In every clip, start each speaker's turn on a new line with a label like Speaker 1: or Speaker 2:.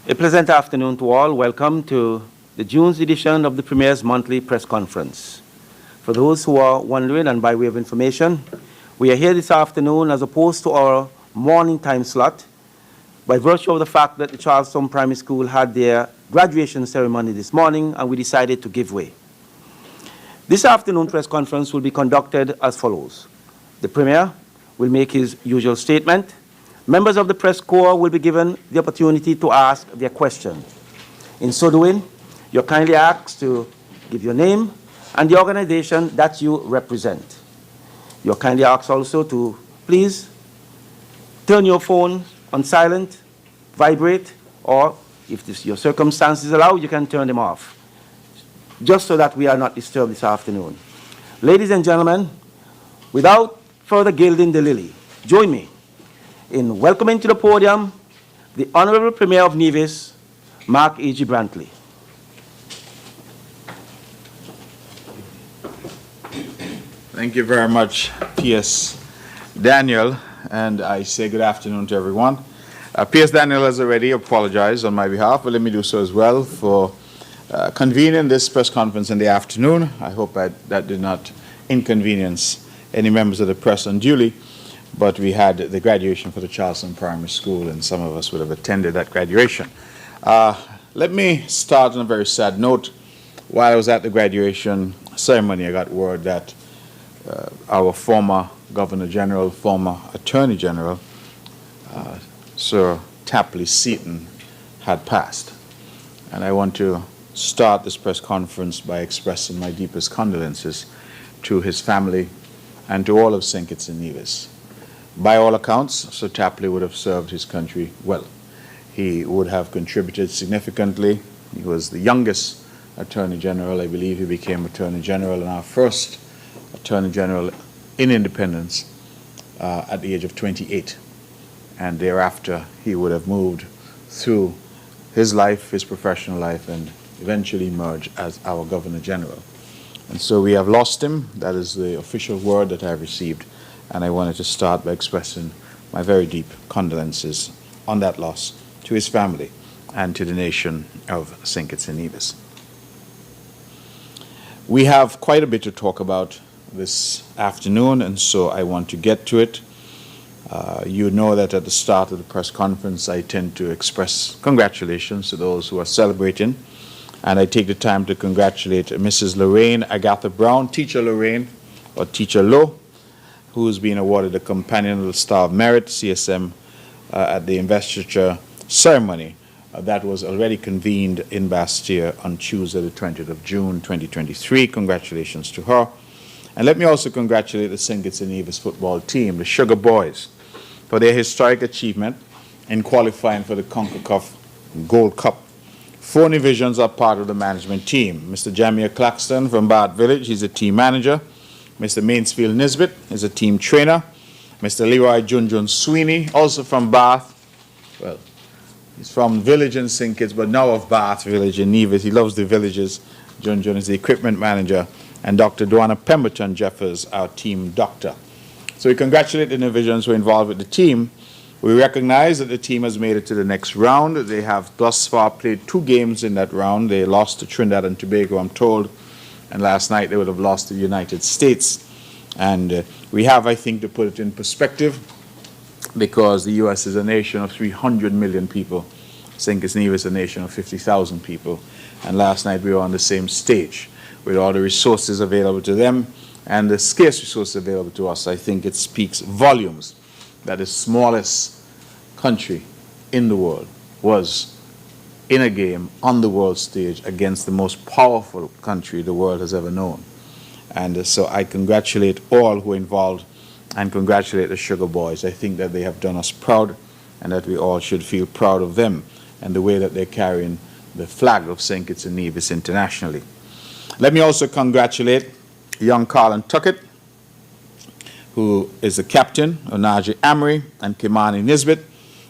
Speaker 1: A pleasant afternoon to all. Welcome to the June's edition of the Premier's monthly press conference. For those who are wondering, and by way of information, we are here this afternoon as opposed to our morning time slot by virtue of the fact that the Charlestown Primary School had their graduation ceremony this morning and we decided to give way. This afternoon press conference will be conducted as follows. The Premier will make his usual statement. Members of the press corps will be given the opportunity to ask their question. In so doing, you're kindly asked to give your name and the organization that you represent. You're kindly asked also to please turn your phone on silent, vibrate, or if your circumstances allow, you can turn them off, just so that we are not disturbed this afternoon. Ladies and gentlemen, without further gilding the lily, join me in welcoming to the podium the Honorable Premier of Nevis, Mark A.G. Brantley.
Speaker 2: Thank you very much, P.S. Daniel, and I say good afternoon to everyone. P.S. Daniel has already apologized on my behalf, but let me do so as well for convening this press conference in the afternoon. I hope that did not inconvenience any members of the press unduly. But we had the graduation for the Charlestown Primary School, and some of us would have attended that graduation. Let me start on a very sad note. While I was at the graduation ceremony, I got word that our former Governor General, former Attorney General, Sir Tapley Seaton, had passed. And I want to start this press conference by expressing my deepest condolences to his family and to all of St. Kitts and Nevis. By all accounts, Sir Tapley would have served his country well. He would have contributed significantly. He was the youngest Attorney General. I believe he became Attorney General and our first Attorney General in independence at the age of 28. And thereafter, he would have moved through his life, his professional life, and eventually emerge as our Governor General. And so we have lost him. That is the official word that I have received. And I wanted to start by expressing my very deep condolences on that loss to his family and to the nation of St. Kitts and Nevis. We have quite a bit to talk about this afternoon, and so I want to get to it. You know that at the start of the press conference, I tend to express congratulations to those who are celebrating, and I take the time to congratulate Mrs. Lorraine Agatha Brown, Teacher Lorraine, or Teacher Lo, who's been awarded the Companion of the Star of Merit, CSM, at the investiture ceremony that was already convened in Bastille on Tuesday, the 20th of June, 2023. Congratulations to her. And let me also congratulate the St. Kitts and Nevis football team, the Sugar Boys, for their historic achievement in qualifying for the CONCACAF Gold Cup. 4 divisions are part of the management team. Mr. Jamia Claxton from Bath Village, he's a team manager. Mr. Mainsfield Nisbet is a team trainer. Mr. Leroy Junjun Sweeney, also from Bath. Well, he's from Village in St. Kitts, but now of Bath Village in Nevis. He loves the villages. Junjun is the equipment manager. And Dr. Duana Pemberton Jeffers, our team doctor. So we congratulate the divisions who are involved with the team. We recognize that the team has made it to the next round. They have thus far played 2 games in that round. They lost to Trinidad and Tobago, I'm told. And last night they would have lost to the United States. And we have, I think, to put it in perspective, because the U.S. is a nation of 300 million people. St. Kitts and Nevis is a nation of 50,000 people. And last night we were on the same stage with all the resources available to them and the scarce resources available to us. I think it speaks volumes that the smallest country in the world was in a game on the world stage against the most powerful country the world has ever known. And so I congratulate all who are involved and congratulate the Sugar Boys. I think that they have done us proud and that we all should feel proud of them and the way that they're carrying the flag of St. Kitts and Nevis internationally. Let me also congratulate young Colin Tuckett, who is the captain, Onaje Amory and Kimani Nisbet.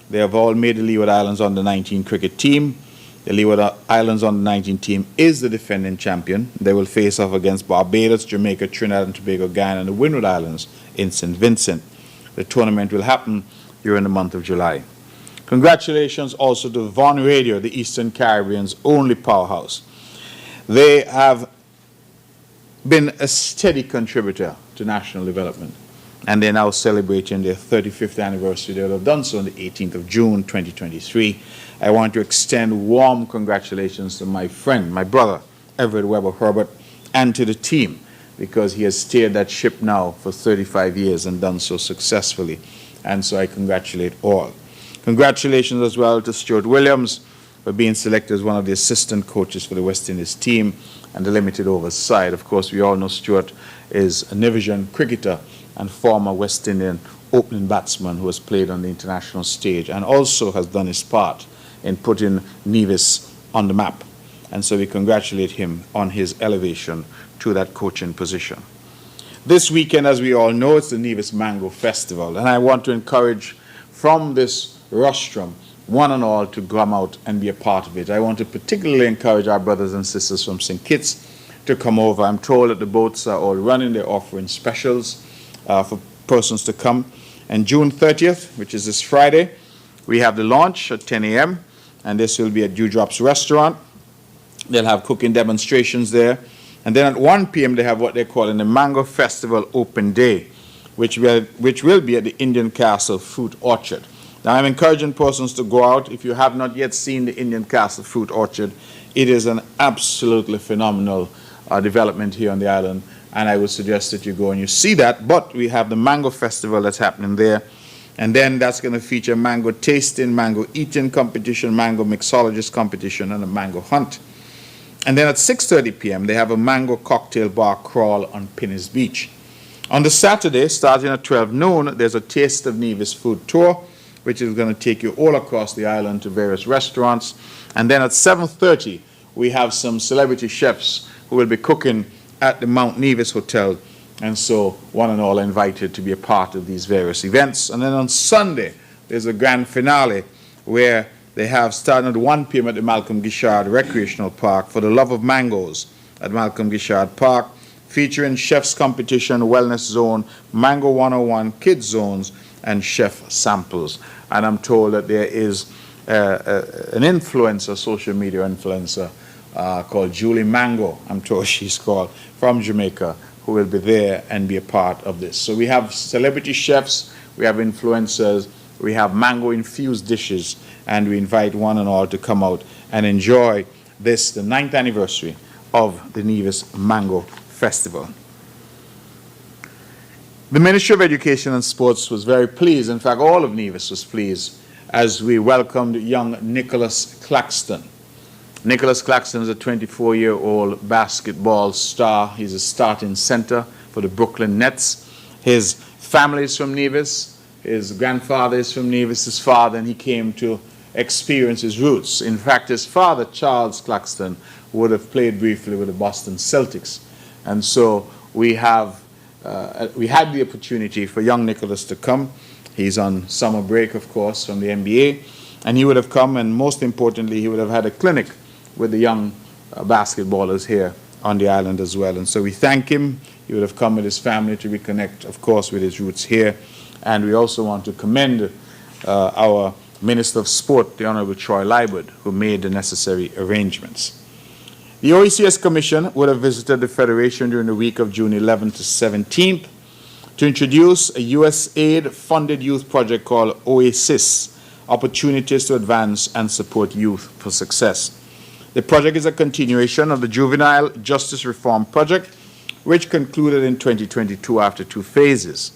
Speaker 2: They have all made the Leeward Islands under-19 cricket team. The Leeward Islands under-19 team is the defending champion. They will face off against Barbados, Jamaica, Trinidad and Tobago, Guyana, and the Windward Islands in St. Vincent. The tournament will happen during the month of July. Congratulations also to Von Radio, the Eastern Caribbean's only powerhouse. They have been a steady contributor to national development, and they're now celebrating their 35th anniversary. They will have done so on the 18th of June, 2023. I want to extend warm congratulations to my friend, my brother, Everett Weber Herbert, and to the team, because he has steered that ship now for 35 years and done so successfully. And so I congratulate all. Congratulations as well to Stuart Williams for being selected as one of the assistant coaches for the West Indies team and the limited overs side. Of course, we all know Stuart is a Nevisian cricketer and former West Indian opening batsman who has played on the international stage and also has done his part in putting Nevis on the map. And so we congratulate him on his elevation to that coaching position. This weekend, as we all know, it's the Nevis Mango Festival, and I want to encourage from this rostrum one and all to come out and be a part of it. I want to particularly encourage our brothers and sisters from St. Kitts to come over. I'm told that the boats are all running. They're offering specials for persons to come. And June 30th, which is this Friday, we have the launch at 10 a.m., and this will be at Dewdrop's Restaurant. They'll have cooking demonstrations there. And then at 1 p.m., they have what they're calling the Mango Festival Open Day, which will be at the Indian Castle Fruit Orchard. Now, I'm encouraging persons to go out. If you have not yet seen the Indian Castle Fruit Orchard, it is an absolutely phenomenal development here on the island, and I would suggest that you go and you see that. But we have the Mango Festival that's happening there, and then that's going to feature mango tasting, mango eating competition, mango mixologist competition, and a mango hunt. And then at 6:30 p.m., they have a mango cocktail bar crawl on Pinnis Beach. On the Saturday, starting at 12 noon, there's a Taste of Nevis food tour, which is going to take you all across the island to various restaurants. And then at 7:30, we have some celebrity chefs who will be cooking at the Mount Nevis Hotel. And so one and all are invited to be a part of these various events. And then on Sunday, there's a grand finale where they have, starting at 1 p.m. at the Malcolm Gishard Recreational Park, For the Love of Mangoes at Malcolm Gishard Park, featuring chef's competition, wellness zone, Mango 101, kids zones, and chef samples. And I'm told that there is an influencer, social media influencer, called Julie Mango, I'm told she's called, from Jamaica, who will be there and be a part of this. So we have celebrity chefs, we have influencers, we have mango-infused dishes, and we invite one and all to come out and enjoy this, the 9th anniversary of the Nevis Mango Festival. The Ministry of Education and Sports was very pleased, in fact all of Nevis was pleased, as we welcomed young Nicholas Claxton. Nicholas Claxton is a 24-year-old basketball star. He's a starting center for the Brooklyn Nets. His family is from Nevis. His grandfather is from Nevis, his father, and he came to experience his roots. In fact, his father, Charles Claxton, would have played briefly with the Boston Celtics. And so we had the opportunity for young Nicholas to come. He's on summer break, of course, from the NBA. And he would have come, and most importantly, he would have had a clinic with the young basketballers here on the island as well. And so we thank him. He would have come with his family to reconnect, of course, with his roots here. And we also want to commend our Minister of Sport, the Honorable Troy Liburd, who made the necessary arrangements. The OECS Commission would have visited the Federation during the week of June 11th to 17th to introduce a USAID-funded youth project called OASIS, Opportunities to Advance and Support Youth for Success. The project is a continuation of the Juvenile Justice Reform Project, which concluded in 2022 after 2 phases.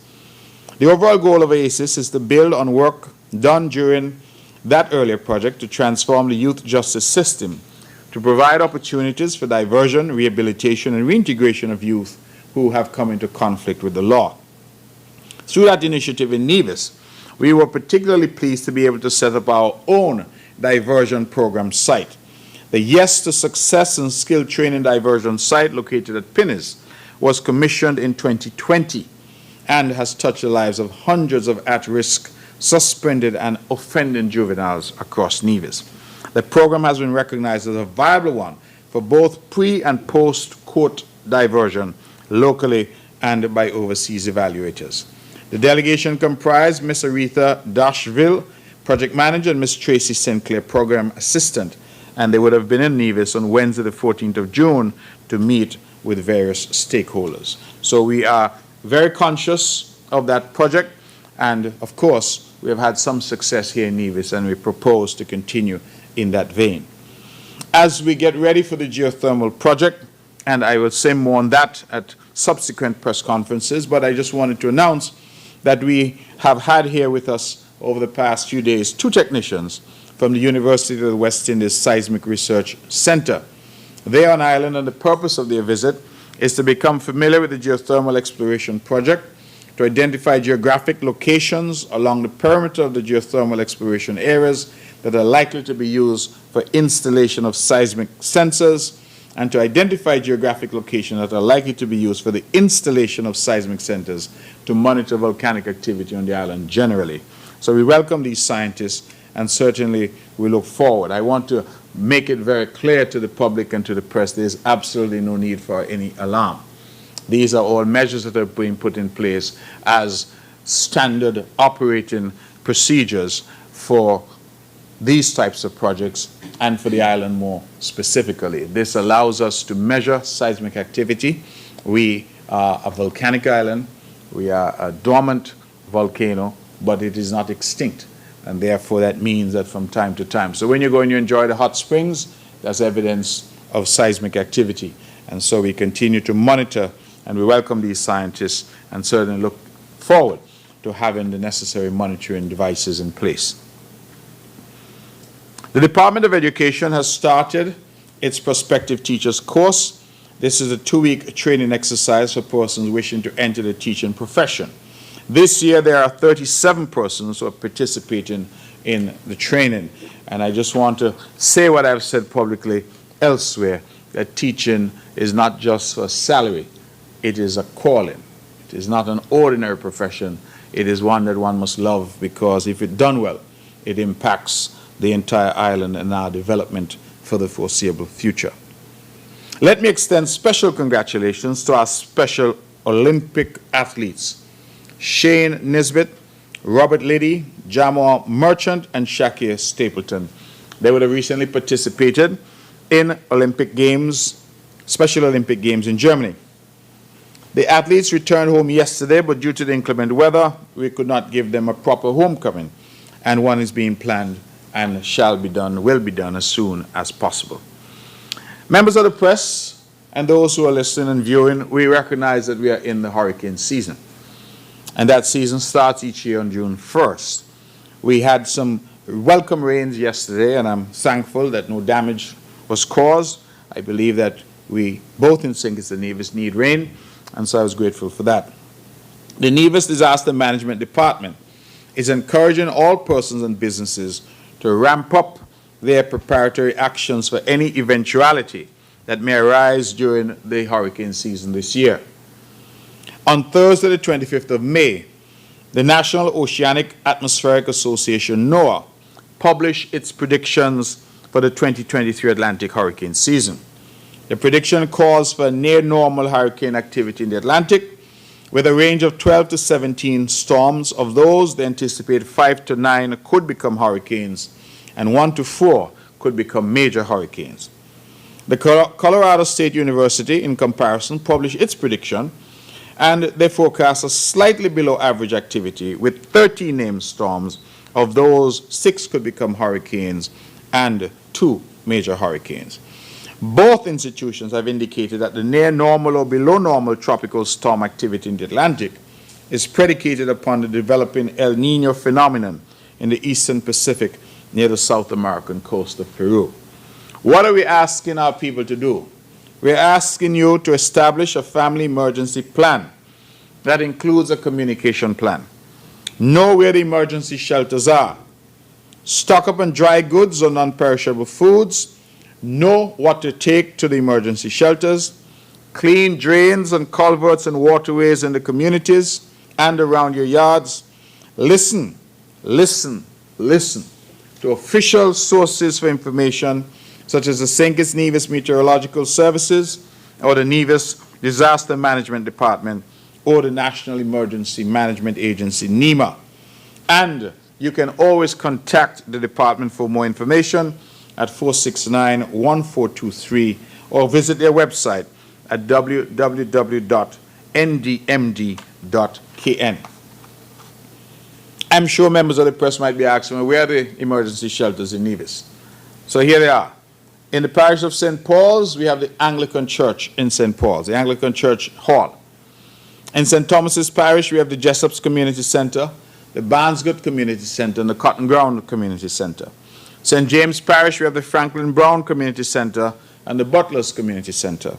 Speaker 2: The overall goal of OASIS is to build on work done during that earlier project to transform the youth justice system, to provide opportunities for diversion, rehabilitation, and reintegration of youth who have come into conflict with the law. Through that initiative in Nevis, we were particularly pleased to be able to set up our own diversion program site. The Yes to Success and Skill Training Diversion site located at Pinnis was commissioned in 2020 and has touched the lives of hundreds of at-risk, suspended, and offending juveniles across Nevis. The program has been recognized as a viable one for both pre- and post-court diversion locally and by overseas evaluators. The delegation comprised Ms. Aretha Dashville, project manager, and Ms. Tracy Sinclair, program assistant. And they would have been in Nevis on Wednesday, the 14th of June, to meet with various stakeholders. So we are very conscious of that project, and of course, we have had some success here in Nevis, and we propose to continue in that vein. As we get ready for the geothermal project, and I will say more on that at subsequent press conferences, but I just wanted to announce that we have had here with us over the past few days 2 technicians from the University of the West Indies Seismic Research Center. They are on island, and the purpose of their visit is to become familiar with the geothermal exploration project, to identify geographic locations along the perimeter of the geothermal exploration areas that are likely to be used for installation of seismic sensors, and to identify geographic locations that are likely to be used for the installation of seismic sensors to monitor volcanic activity on the island generally. So we welcome these scientists, and certainly we look forward. I want to make it very clear to the public and to the press there is absolutely no need for any alarm. These are all measures that are being put in place as standard operating procedures for these types of projects and for the island more specifically. This allows us to measure seismic activity. We are a volcanic island. We are a dormant volcano, but it is not extinct. And therefore, that means that from time to time. So when you go and you enjoy the hot springs, that's evidence of seismic activity. And so we continue to monitor, and we welcome these scientists, and certainly look forward to having the necessary monitoring devices in place. The Department of Education has started its prospective teachers course. This is a 2-week training exercise for persons wishing to enter the teaching profession. This year, there are 37 persons who are participating in the training. And I just want to say what I've said publicly elsewhere, that teaching is not just for salary. It is a calling. It is not an ordinary profession. It is one that one must love, because if it's done well, it impacts the entire island and our development for the foreseeable future. Let me extend special congratulations to our special Olympic athletes, Shane Nisbet, Robert Liddy, Jamal Merchant, and Shakir Stapleton. They would have recently participated in Olympic Games, Special Olympic Games in Germany. The athletes returned home yesterday, but due to the inclement weather, we could not give them a proper homecoming, and one is being planned and will be done as soon as possible. Members of the press and those who are listening and viewing, we recognize that we are in the hurricane season. And that season starts each year on June 1st. We had some welcome rains yesterday, and I'm thankful that no damage was caused. I believe that we, both in St. Kitts and Nevis, need rain, and so I was grateful for that. The Nevis Disaster Management Department is encouraging all persons and businesses to ramp up their preparatory actions for any eventuality that may arise during the hurricane season this year. On Thursday, the 25th of May, the National Oceanic Atmospheric Association, NOAA, published its predictions for the 2023 Atlantic hurricane season. The prediction calls for near-normal hurricane activity in the Atlantic, with a range of 12 to 17 storms. Of those, they anticipate 5 to 9 could become hurricanes, and 1 to 4 could become major hurricanes. The Colorado State University, in comparison, published its prediction, and they forecast a slightly below average activity with 13 named storms. Of those, 6 could become hurricanes and 2 major hurricanes. Both institutions have indicated that the near normal or below normal tropical storm activity in the Atlantic is predicated upon the developing El Niño phenomenon in the eastern Pacific near the South American coast of Peru. What are we asking our people to do? We're asking you to establish a family emergency plan that includes a communication plan. Know where the emergency shelters are. Stock up on dry goods or non-perishable foods. Know what to take to the emergency shelters. Clean drains and culverts and waterways in the communities and around your yards. Listen to official sources for information, such as the St. Kitts Nevis Meteorological Services or the Nevis Disaster Management Department or the National Emergency Management Agency, NEMA. And you can always contact the department for more information at 469-1423 or visit their website at www.ndmd.kn. I'm sure members of the press might be asking, where are the emergency shelters in Nevis? So here they are. In the parish of St. Paul's, we have the Anglican Church in St. Paul's, the Anglican Church Hall. In St. Thomas's Parish, we have the Jessop's Community Center, the Barnesgood Community Center, and the Cotton Ground Community Center. St. James Parish, we have the Franklin Brown Community Center and the Butlers Community Center.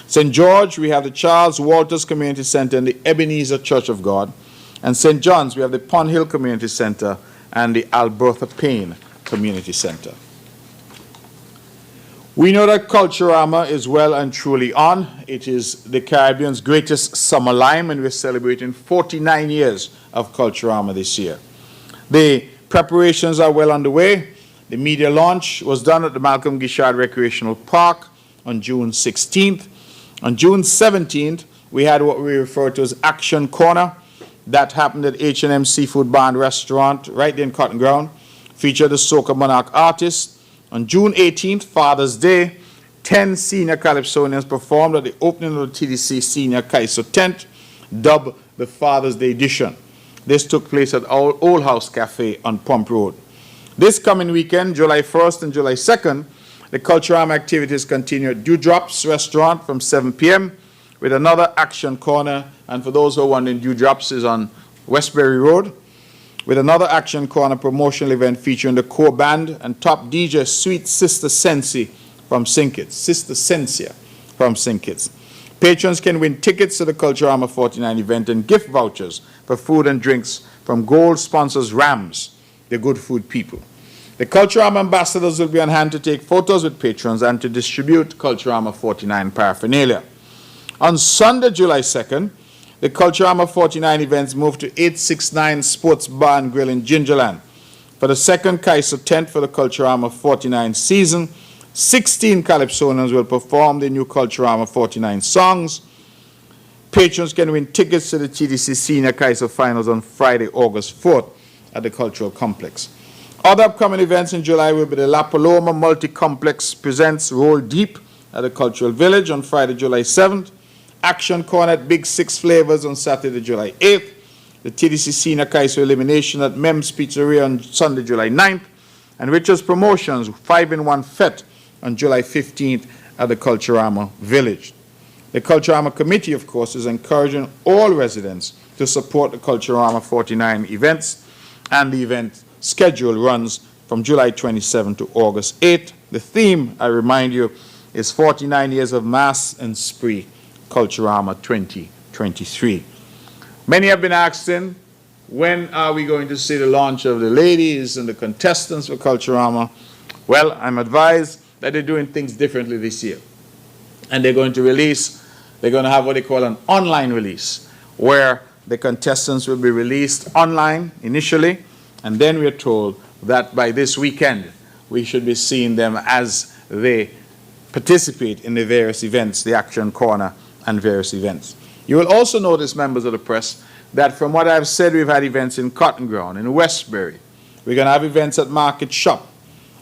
Speaker 2: St. George, we have the Charles Walters Community Center and the Ebenezer Church of God. And St. John's, we have the Pond Hill Community Center and the Albertha Payne Community Center. We know that Culturama is well and truly on. It is the Caribbean's greatest summer lime, and we're celebrating 49 years of Culturama this year. The preparations are well underway. The media launch was done at the Malcolm Gishard Recreational Park on June 16th. On June 17th, we had what we refer to as Action Corner. That happened at H&M Seafood Bar and Restaurant right there in Cotton Ground. Featured the Soca Monarch artists. On June 18th, Father's Day, 10 senior calypsonians performed at the opening of the TDC Senior Kaiso tent, dubbed the Father's Day Edition. This took place at our Old House Cafe on Pump Road. This coming weekend, July 1st and July 2nd, the Culturama activities continue at Dewdrops Restaurant from 7 p.m. with another Action Corner. And for those who are wondering, Dewdrops is on Westbury Road, with another Action Corner promotional event featuring the core band and top DJ Sweet Sister Sensi from St. Kitts. Sister Sensia from St. Kitts. Patrons can win tickets to the Culturama 49 event and gift vouchers for food and drinks from gold sponsors Rams, the good food people. The Culturama ambassadors will be on hand to take photos with patrons and to distribute Culturama 49 paraphernalia. On Sunday, July 2nd, the Culturama 49 events moved to 869 Sports Bar and Grill in Gingerland. For the second Kaiso tent for the Culturama 49 season, 16 calypsonians will perform the new Culturama 49 songs. Patrons can win tickets to the TDC Senior Kaiso Finals on Friday, August 4th at the Cultural Complex. Other upcoming events in July will be the La Paloma Multi-Complex presents Roll Deep at the Cultural Village on Friday, July 7th. Action Corner at Big Six Flavors on Saturday, July 8th. The TDC Senior Kaiso Elimination at Mem's Pizzeria on Sunday, July 9th. And Richard's Promotions 5-in-1 Fete on July 15th at the Culturama Village. The Culturama Committee, of course, is encouraging all residents to support the Culturama 49 events, and the event schedule runs from July 27th to August 8th. The theme, I remind you, is 49 years of mass and spree, Culturama 2023. Many have been asking, when are we going to see the launch of the ladies and the contestants for Culturama? Well, I'm advised that they're doing things differently this year. And they're going to have what they call an online release, where the contestants will be released online initially, and then we're told that by this weekend, we should be seeing them as they participate in the various events, the Action Corner and various events. You will also notice, members of the press, that from what I've said, we've had events in Cotton Ground, in Westbury. We're going to have events at Market Shop.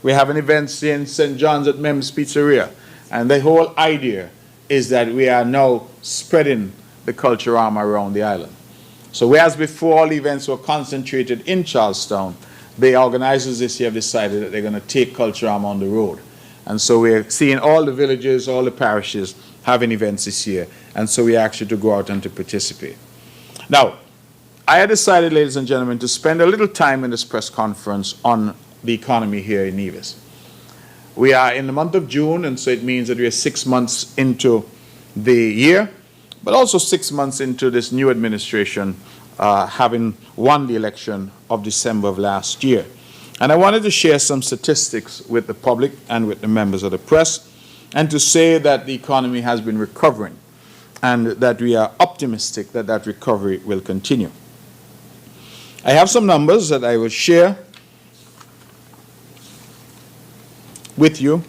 Speaker 2: We're having events in St. John's at Mem's Pizzeria. And the whole idea is that we are now spreading the Culturama around the island. So whereas before all events were concentrated in Charlestown, the organizers this year have decided that they're going to take Culturama on the road. And so we're seeing all the villages, all the parishes having events this year. And so we ask you to go out and to participate. Now, I had decided, ladies and gentlemen, to spend a little time in this press conference on the economy here in Nevis. We are in the month of June, and so it means that we are 6 months into the year, but also 6 months into this new administration having won the election of December of last year. And I wanted to share some statistics with the public and with the members of the press, and to say that the economy has been recovering and that we are optimistic that that recovery will continue. I have some numbers that I will share with you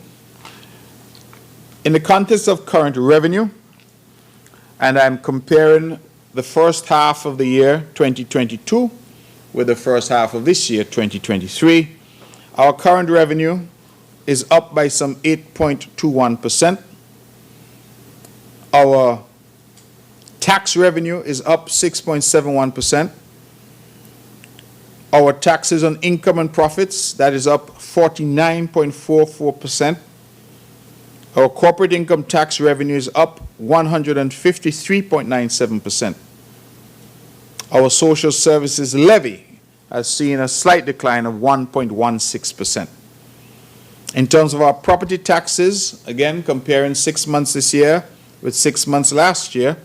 Speaker 2: in the context of current revenue, and I'm comparing the first half of the year 2022 with the first half of this year, 2023. Our current revenue is up by some 8.21%. Our tax revenue is up 6.71%. Our taxes on income and profits, that is up 49.44%. Our corporate income tax revenue is up 153.97%. Our social services levy has seen a slight decline of 1.16%. In terms of our property taxes, again, comparing 6 months this year with 6 months last year,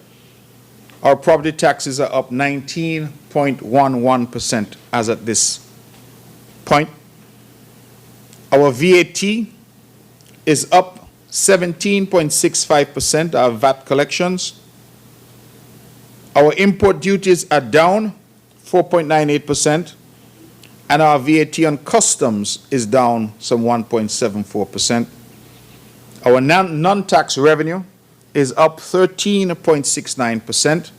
Speaker 2: our property taxes are up 19.11% as at this point. Our VAT is up 17.65%, our VAT collections. Our import duties are down 4.98%, and our VAT on customs is down some 1.74%. Our non-tax revenue is up 13.69%,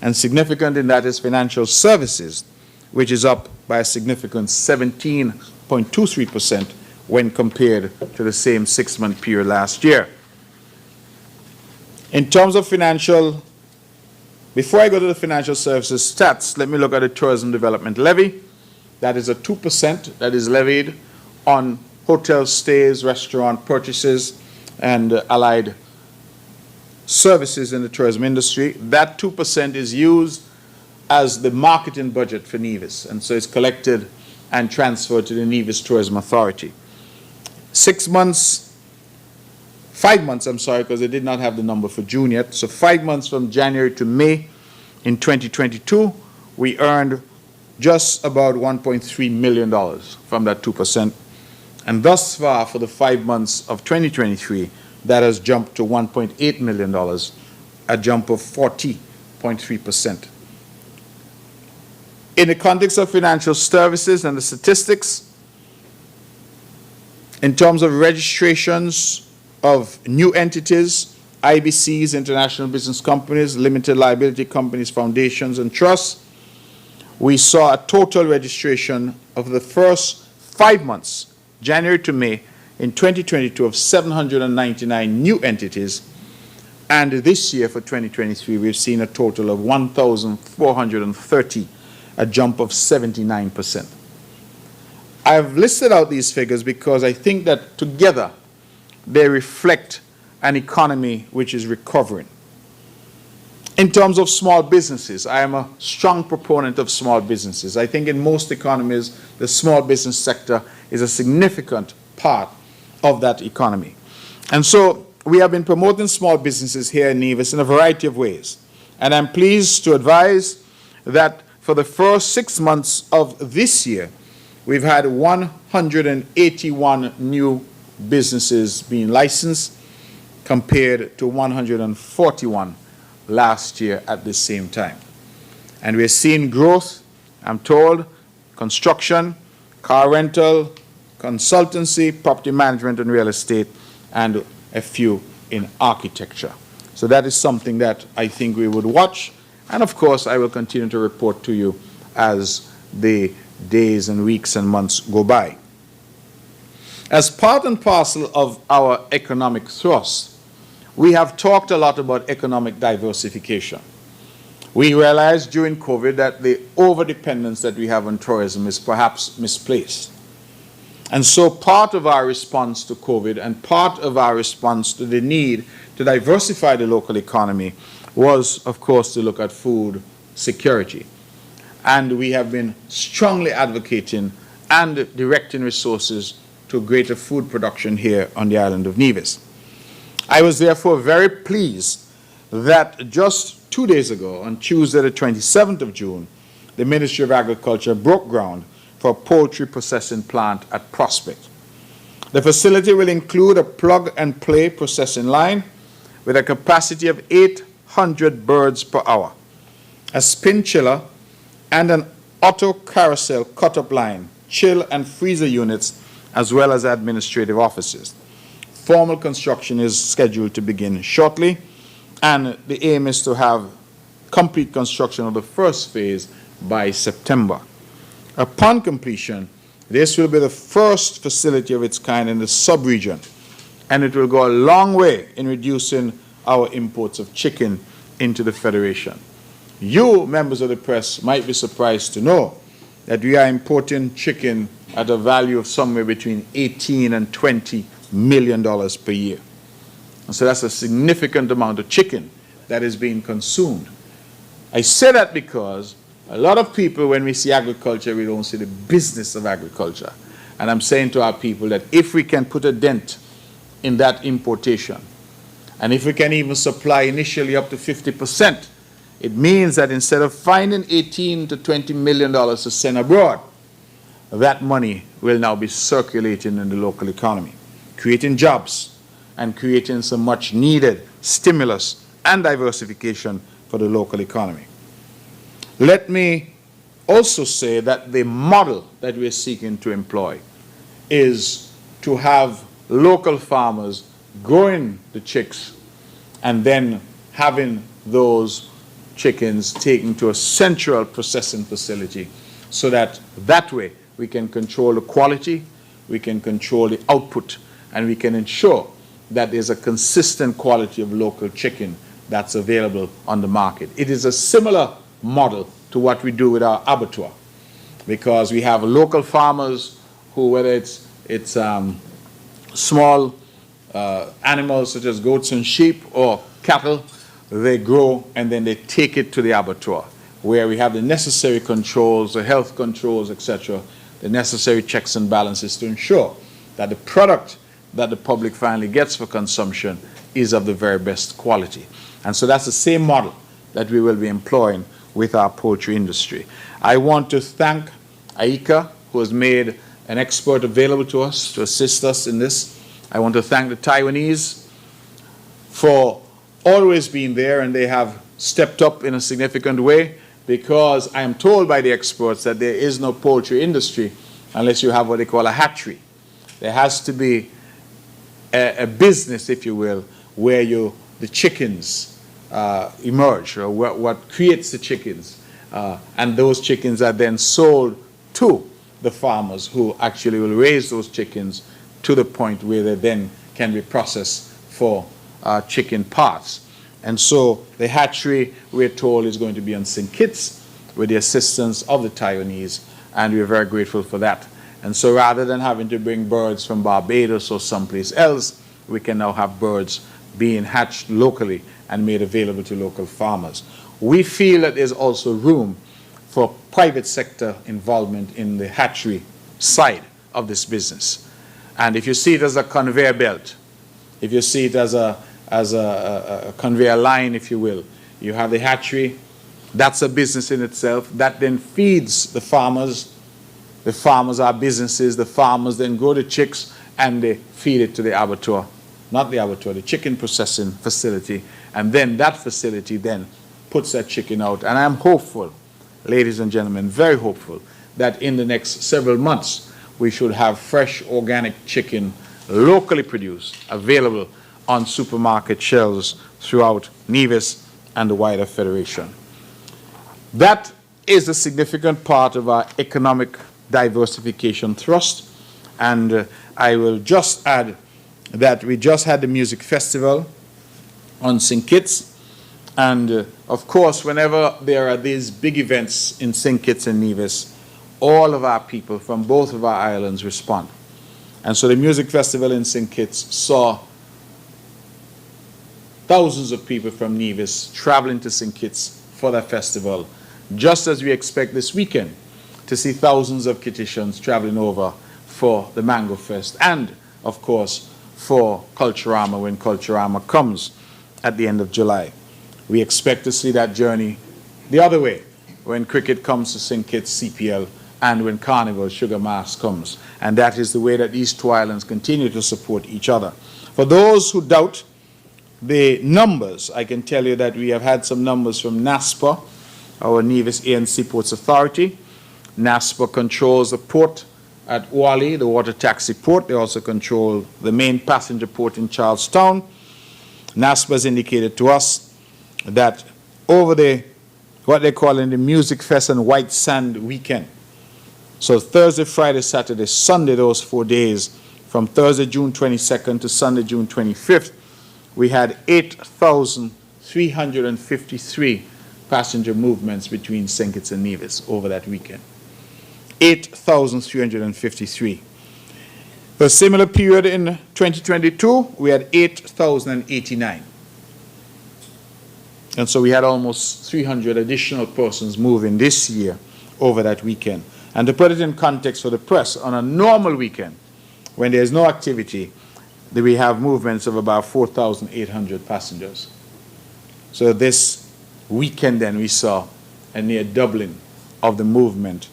Speaker 2: and significant in that is financial services, which is up by a significant 17.23% when compared to the same 6-month period last year. In terms of financial, before I go to the financial services stats, let me look at the tourism development levy. That is a 2% that is levied on hotel stays, restaurant purchases, and allied services in the tourism industry. That 2% is used as the marketing budget for Nevis, and so it's collected and transferred to the Nevis Tourism Authority. 5 months, because they did not have the number for June yet. So 5 months from January to May in 2022, we earned just about $1.3 million from that 2%. And thus far, for the 5 months of 2023, that has jumped to $1.8 million, a jump of 40.3%. In the context of financial services and the statistics, in terms of registrations of new entities, IBCs, international business companies, limited liability companies, foundations, and trusts, we saw a total registration of the first 5 months, January to May, in 2022 of 799 new entities, and this year for 2023 we've seen a total of 1,430, a jump of 79%. I've listed out these figures because I think that together they reflect an economy which is recovering. In terms of small businesses, I am a strong proponent of small businesses. I think in most economies, the small business sector is a significant part of that economy. And so we have been promoting small businesses here in Nevis in a variety of ways. And I'm pleased to advise that for the first 6 months of this year, we've had 181 new businesses being licensed compared to 141 last year at the same time. And we're seeing growth, I'm told, construction, car rental, consultancy, property management and real estate, and a few in architecture. So that is something that I think we would watch. And of course, I will continue to report to you as the days and weeks and months go by. As part and parcel of our economic thrust, we have talked a lot about economic diversification. We realized during COVID that the overdependence that we have on tourism is perhaps misplaced. And so part of our response to COVID and part of our response to the need to diversify the local economy was, of course, to look at food security. And we have been strongly advocating and directing resources to greater food production here on the island of Nevis. I was therefore very pleased that just 2 days ago, on Tuesday the 27th of June, the Ministry of Agriculture broke ground for a poultry processing plant at Prospect. The facility will include a plug-and-play processing line with a capacity of 800 birds per hour, a spin chiller, and an auto carousel cut-up line, chill and freezer units, as well as administrative offices. Formal construction is scheduled to begin shortly, and the aim is to have complete construction of the first phase by September. Upon completion, this will be the first facility of its kind in the sub-region, and it will go a long way in reducing our imports of chicken into the Federation. You, members of the press, might be surprised to know that we are importing chicken at a value of somewhere between $18 and $20 million per year. And so that's a significant amount of chicken that is being consumed. I say that because a lot of people, when we see agriculture, we don't see the business of agriculture. And I'm saying to our people that if we can put a dent in that importation, and if we can even supply initially up to 50%, it means that instead of finding $18 to $20 million to send abroad, that money will now be circulating in the local economy, creating jobs and creating some much needed stimulus and diversification for the local economy. Let me also say that the model that we're seeking to employ is to have local farmers growing the chicks and then having those chickens taken to a central processing facility so that way we can control the quality, we can control the output, and we can ensure that there's a consistent quality of local chicken that's available on the market. It is a similar model to what we do with our abattoir, because we have local farmers who, whether it's small animals such as goats and sheep or cattle, they grow and then they take it to the abattoir, where we have the necessary controls, the health controls, etc., the necessary checks and balances to ensure that the product that the public finally gets for consumption is of the very best quality. And so that's the same model that we will be employing with our poultry industry. I want to thank AICA, who has made an expert available to us to assist us in this. I want to thank the Taiwanese for always being there, and they have stepped up in a significant way, because I am told by the experts that there is no poultry industry unless you have what they call a hatchery. There has to be a business, if you will, where the chickens emerge, or what creates the chickens, and those chickens are then sold to the farmers who actually will raise those chickens to the point where they then can be processed for chicken parts. And so the hatchery, we're told, is going to be on St. Kitts with the assistance of the Taiwanese, and we're very grateful for that. And so rather than having to bring birds from Barbados or someplace else, we can now have birds being hatched locally and made available to local farmers. We feel that there's also room for private sector involvement in the hatchery side of this business. And if you see it as a conveyor belt, if you see it as a conveyor line, if you will, you have the hatchery. That's a business in itself. That then feeds the farmers. The farmers are businesses. The farmers then grow the chicks and they feed it to the abattoir. Not the abattoir, the chicken processing facility. And then that facility then puts that chicken out. And I'm hopeful, ladies and gentlemen, very hopeful, that in the next several months we should have fresh organic chicken, locally produced, available on supermarket shelves throughout Nevis and the wider Federation. That is a significant part of our economic diversification thrust, and I will just add that we just had the music festival on St. Kitts, and of course whenever there are these big events in St. Kitts and Nevis, all of our people from both of our islands respond. And so the music festival in St. Kitts saw thousands of people from Nevis traveling to St. Kitts for that festival, just as we expect this weekend to see thousands of Kittitians traveling over for the Mango Fest and, of course, for Culturama when Culturama comes at the end of July. We expect to see that journey the other way when cricket comes to St. Kitts CPL and when Carnival Sugar Mass comes. And that is the way that these two islands continue to support each other. For those who doubt the numbers, I can tell you that we have had some numbers from NASPA, our Nevis ANC Ports Authority. NASPA controls the port at Wally, the water taxi port. They also control the main passenger port in Charlestown. NASPA has indicated to us that over what they call in the Music Fest and White Sand weekend, So Thursday, Friday, Saturday, Sunday, those 4 days, from Thursday, June 22nd to Sunday, June 25th, we had 8,353 passenger movements between St. Kitts and Nevis over that weekend. 8,353. For a similar period in 2022, we had 8,089. And so we had almost 300 additional persons moving this year over that weekend. And to put it in context for the press, on a normal weekend, when there's no activity, we have movements of about 4,800 passengers. So this weekend then we saw a near doubling of the movement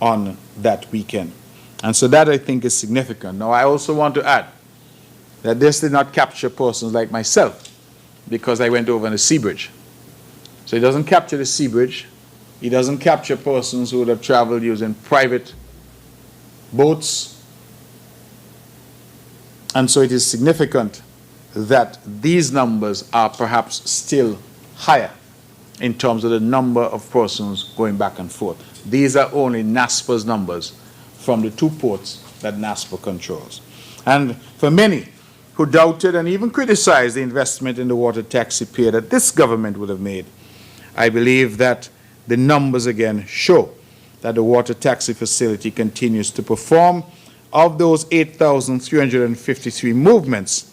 Speaker 2: on that weekend. And so that, I think, is significant. Now, I also want to add that this did not capture persons like myself, because I went over on the sea bridge. So it doesn't capture the sea bridge. It doesn't capture persons who would have traveled using private boats. And so it is significant that these numbers are perhaps still higher in terms of the number of persons going back and forth. These are only NASPA's numbers from the 2 ports that NASPA controls. And for many who doubted and even criticized the investment in the water taxi pier that this government would have made, I believe that the numbers again show that the water taxi facility continues to perform. Of those 8,353 movements,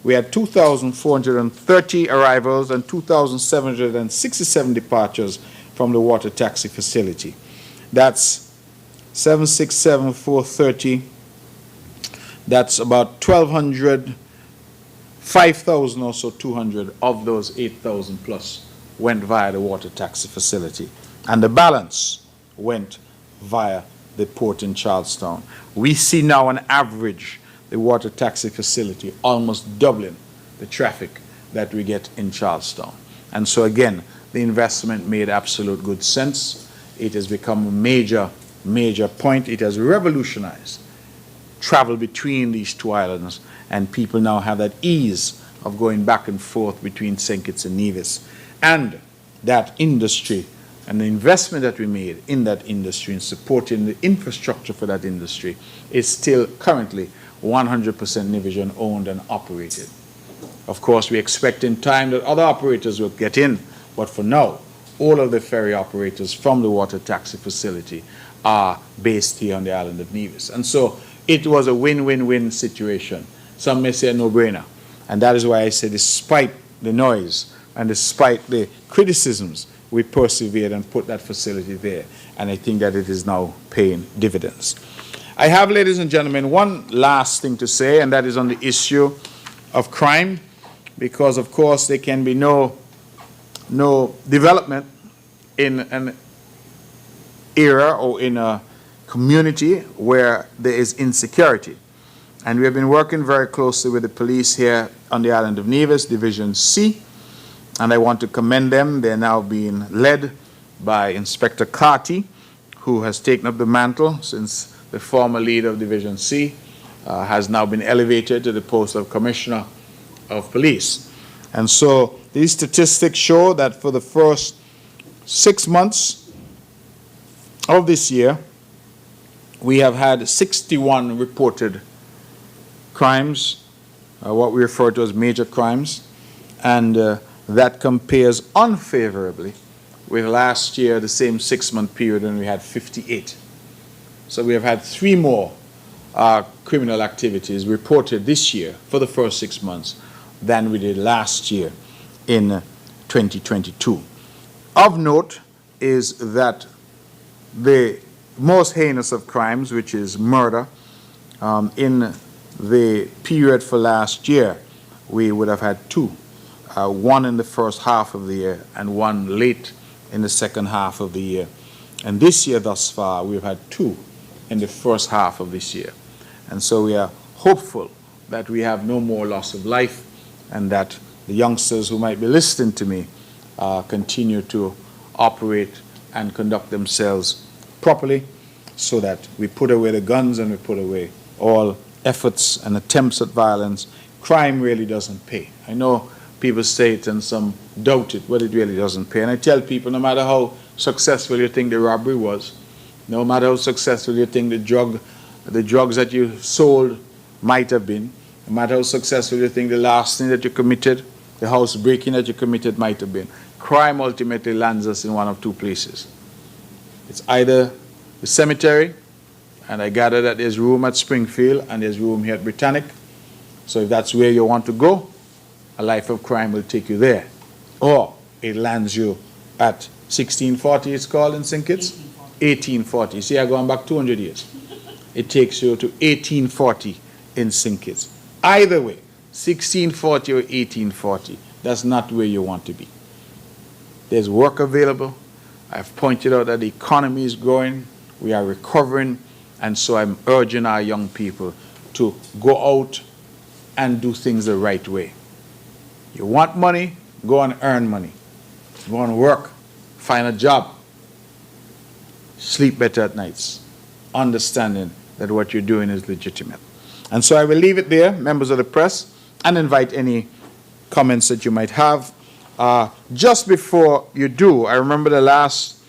Speaker 2: we had 2,430 arrivals and 2,767 departures from the water taxi facility. That's 767,430. That's about 1,200, 5,000 or so, 200 of those 8,000 plus went via the water taxi facility. And the balance went via the port in Charlestown. We see now on average the water taxi facility almost doubling the traffic that we get in Charlestown. And so again, the investment made absolute good sense. It has become a major point. It has revolutionized travel between these 2 islands, and people now have that ease of going back and forth between St. Kitts and Nevis. And that industry and the investment that we made in that industry and supporting the infrastructure for that industry is still currently 100% Nivision owned and operated. Of course, we expect in time that other operators will get in, but for now, all of the ferry operators from the water taxi facility are based here on the island of Nevis. And so it was a win-win-win situation. Some may say a no-brainer. And that is why I say, despite the noise and despite the criticisms, we persevered and put that facility there. And I think that it is now paying dividends. I have, ladies and gentlemen, one last thing to say, and that is on the issue of crime, because, of course, there can be no development in an era or in a community where there is insecurity. And we have been working very closely with the police here on the island of Nevis, Division C, and I want to commend them. They're now being led by Inspector Carty, who has taken up the mantle since the former leader of Division C has now been elevated to the post of Commissioner of Police. And so these statistics show that for the first 6 months of this year, we have had 61 reported crimes, what we refer to as major crimes, and that compares unfavorably with last year, the same 6-month period, when we had 58. So we have had 3 more criminal activities reported this year for the first 6 months than we did last year in 2022. Of note is that the most heinous of crimes, which is murder, in the period for last year, we would have had 2. One in the first half of the year and one late in the second half of the year. And this year thus far, we've had 2 in the first half of this year. And so we are hopeful that we have no more loss of life, and that the youngsters who might be listening to me continue to operate and conduct themselves properly, so that we put away the guns and we put away all efforts and attempts at violence. Crime really doesn't pay. I know people say it and some doubt it, but it really doesn't pay. And I tell people, no matter how successful you think the robbery was, No matter how successful you think the drugs that you sold might have been, no matter how successful you think the last thing that you committed, the house breaking that you committed might have been, crime ultimately lands us in one of two places. It's either the cemetery, and I gather that there's room at Springfield and there's room here at Britannic. So if that's where you want to go, a life of crime will take you there. Or it lands you at 1640, it's called in St. Kitts? 1840. See, I'm going back 200 years. It takes you to 1840 in St. Kitts. Either way, 1640 or 1840, that's not where you want to be. There's work available. I've pointed out that the economy is growing. We are recovering. And so I'm urging our young people to go out and do things the right way. You want money? Go and earn money. Go and work. Find a job. Sleep better at nights. Understanding that what you're doing is legitimate. And so I will leave it there, members of the press, and invite any comments that you might have. Just before you do, I remember the last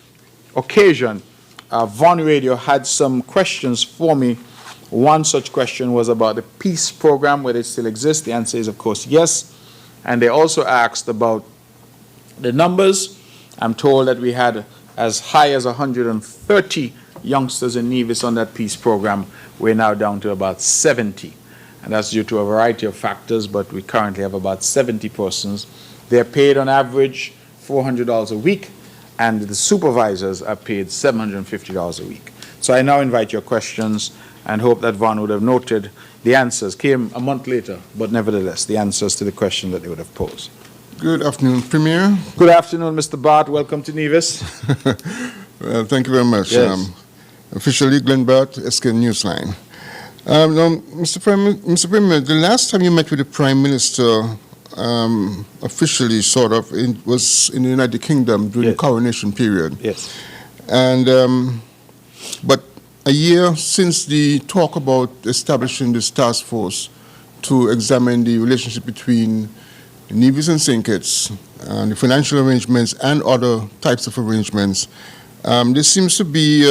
Speaker 2: occasion, Von Radio had some questions for me. One such question was about the peace program, whether it still exists. The answer is, of course, yes. And they also asked about the numbers. I'm told that we had as high as 130 youngsters in Nevis on that peace program. We're now down to about 70. And that's due to a variety of factors, but we currently have about 70 persons. They're paid on average $400 a week, and the supervisors are paid $750 a week. So I now invite your questions and hope that Von would have noted the answers. Came a month later, but nevertheless, the answers to the question that they would have posed.
Speaker 3: Good afternoon, Premier.
Speaker 2: Good afternoon, Mr. Bart. Welcome to Nevis.
Speaker 3: Well, thank you very much.
Speaker 2: Yes.
Speaker 3: Officially, Glenn Bart, SK Newsline. Now, Mr. Premier, the last time you met with the Prime Minister, officially, sort of, was in the United Kingdom during the coronation period.
Speaker 2: Yes.
Speaker 3: And, but a year since the talk about establishing this task force to examine the relationship between Nevis and St. Kitts, and the financial arrangements and other types of arrangements, there seems to be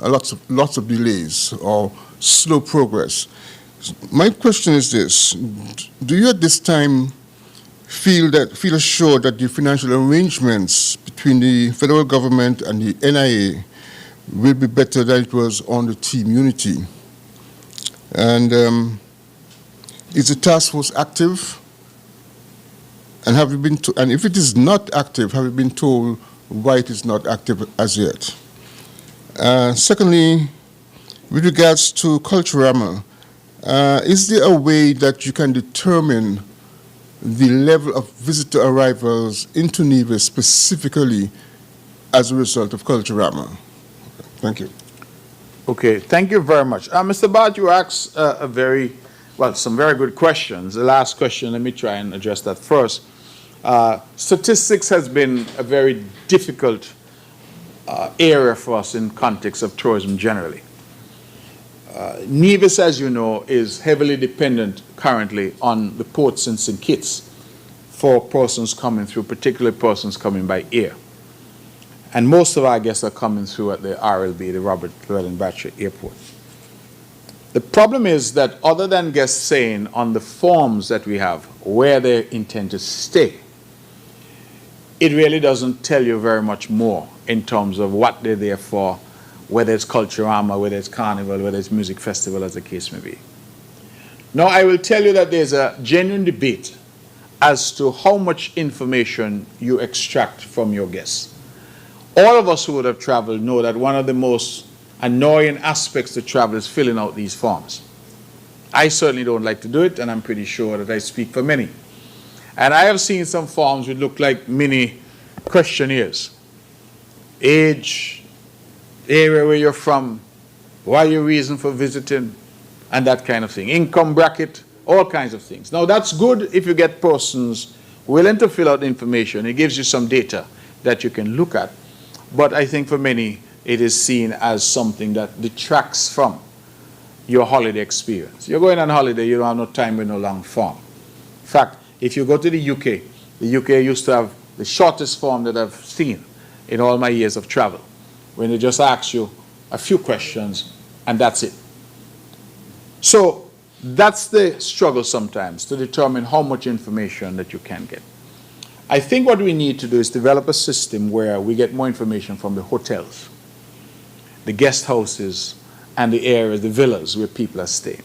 Speaker 3: lots of delays or slow progress. My question is this: do you at this time feel assured that the financial arrangements between the federal government and the NIA will be better than it was on the Team Unity? And is the task force active? And have you been and if it is not active, have you been told why it is not active as yet? Secondly, with regards to Culturama, is there a way that you can determine the level of visitor arrivals into Nevis specifically as a result of Culturama? Thank you.
Speaker 2: Okay, thank you very much. Mr. Bart, you asked some very good questions. The last question, let me try and address that first. Statistics has been a very difficult area for us in context of tourism generally. Nevis, as you know, is heavily dependent currently on the ports in St. Kitts for persons coming through, particularly persons coming by air. And most of our guests are coming through at the RLB, the Robert Llewellyn Battery Airport. The problem is that other than guests saying on the forms that we have where they intend to stay, it really doesn't tell you very much more in terms of what they're there for, whether it's Culturama, whether it's Carnival, whether it's Music Festival, as the case may be. Now, I will tell you that there's a genuine debate as to how much information you extract from your guests. All of us who would have traveled know that one of the most annoying aspects to travel is filling out these forms. I certainly don't like to do it, and I'm pretty sure that I speak for many. And I have seen some forms which look like mini questionnaires. Age, area where you're from, why your reason for visiting, and that kind of thing. Income bracket, all kinds of things. Now, that's good if you get persons willing to fill out the information. It gives you some data that you can look at. But I think for many, it is seen as something that detracts from your holiday experience. You're going on holiday, you don't have no time with no long form. In fact, if you go to the UK used to have the shortest form that I've seen in all my years of travel, when they just ask you a few questions, and that's it. So that's the struggle sometimes, to determine how much information that you can get. I think what we need to do is develop a system where we get more information from the hotels, the guest houses, and the areas, the villas where people are staying.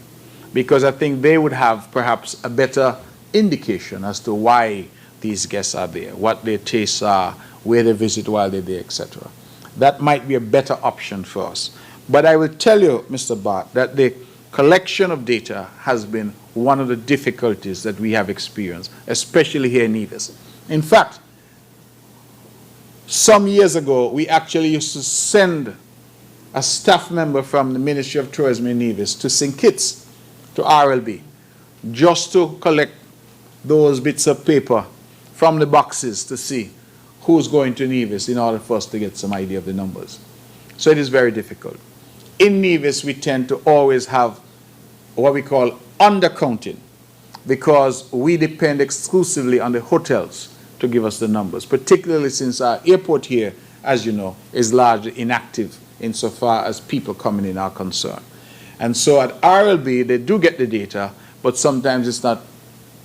Speaker 2: Because I think they would have perhaps a better indication as to why these guests are there, what their tastes are, where they visit while they're there, etc. That might be a better option for us. But I will tell you, Mr. Bart, that the collection of data has been one of the difficulties that we have experienced, especially here in Nevis. In fact, some years ago, we actually used to send a staff member from the Ministry of Tourism in Nevis to St. Kitts, to RLB, just to collect those bits of paper from the boxes to see who's going to Nevis in order for us to get some idea of the numbers. So it is very difficult. In Nevis, we tend to always have what we call undercounting, because we depend exclusively on the hotels to give us the numbers, particularly since our airport here, as you know, is largely inactive insofar as people coming in are concerned. And so at RLB, they do get the data, but sometimes it's not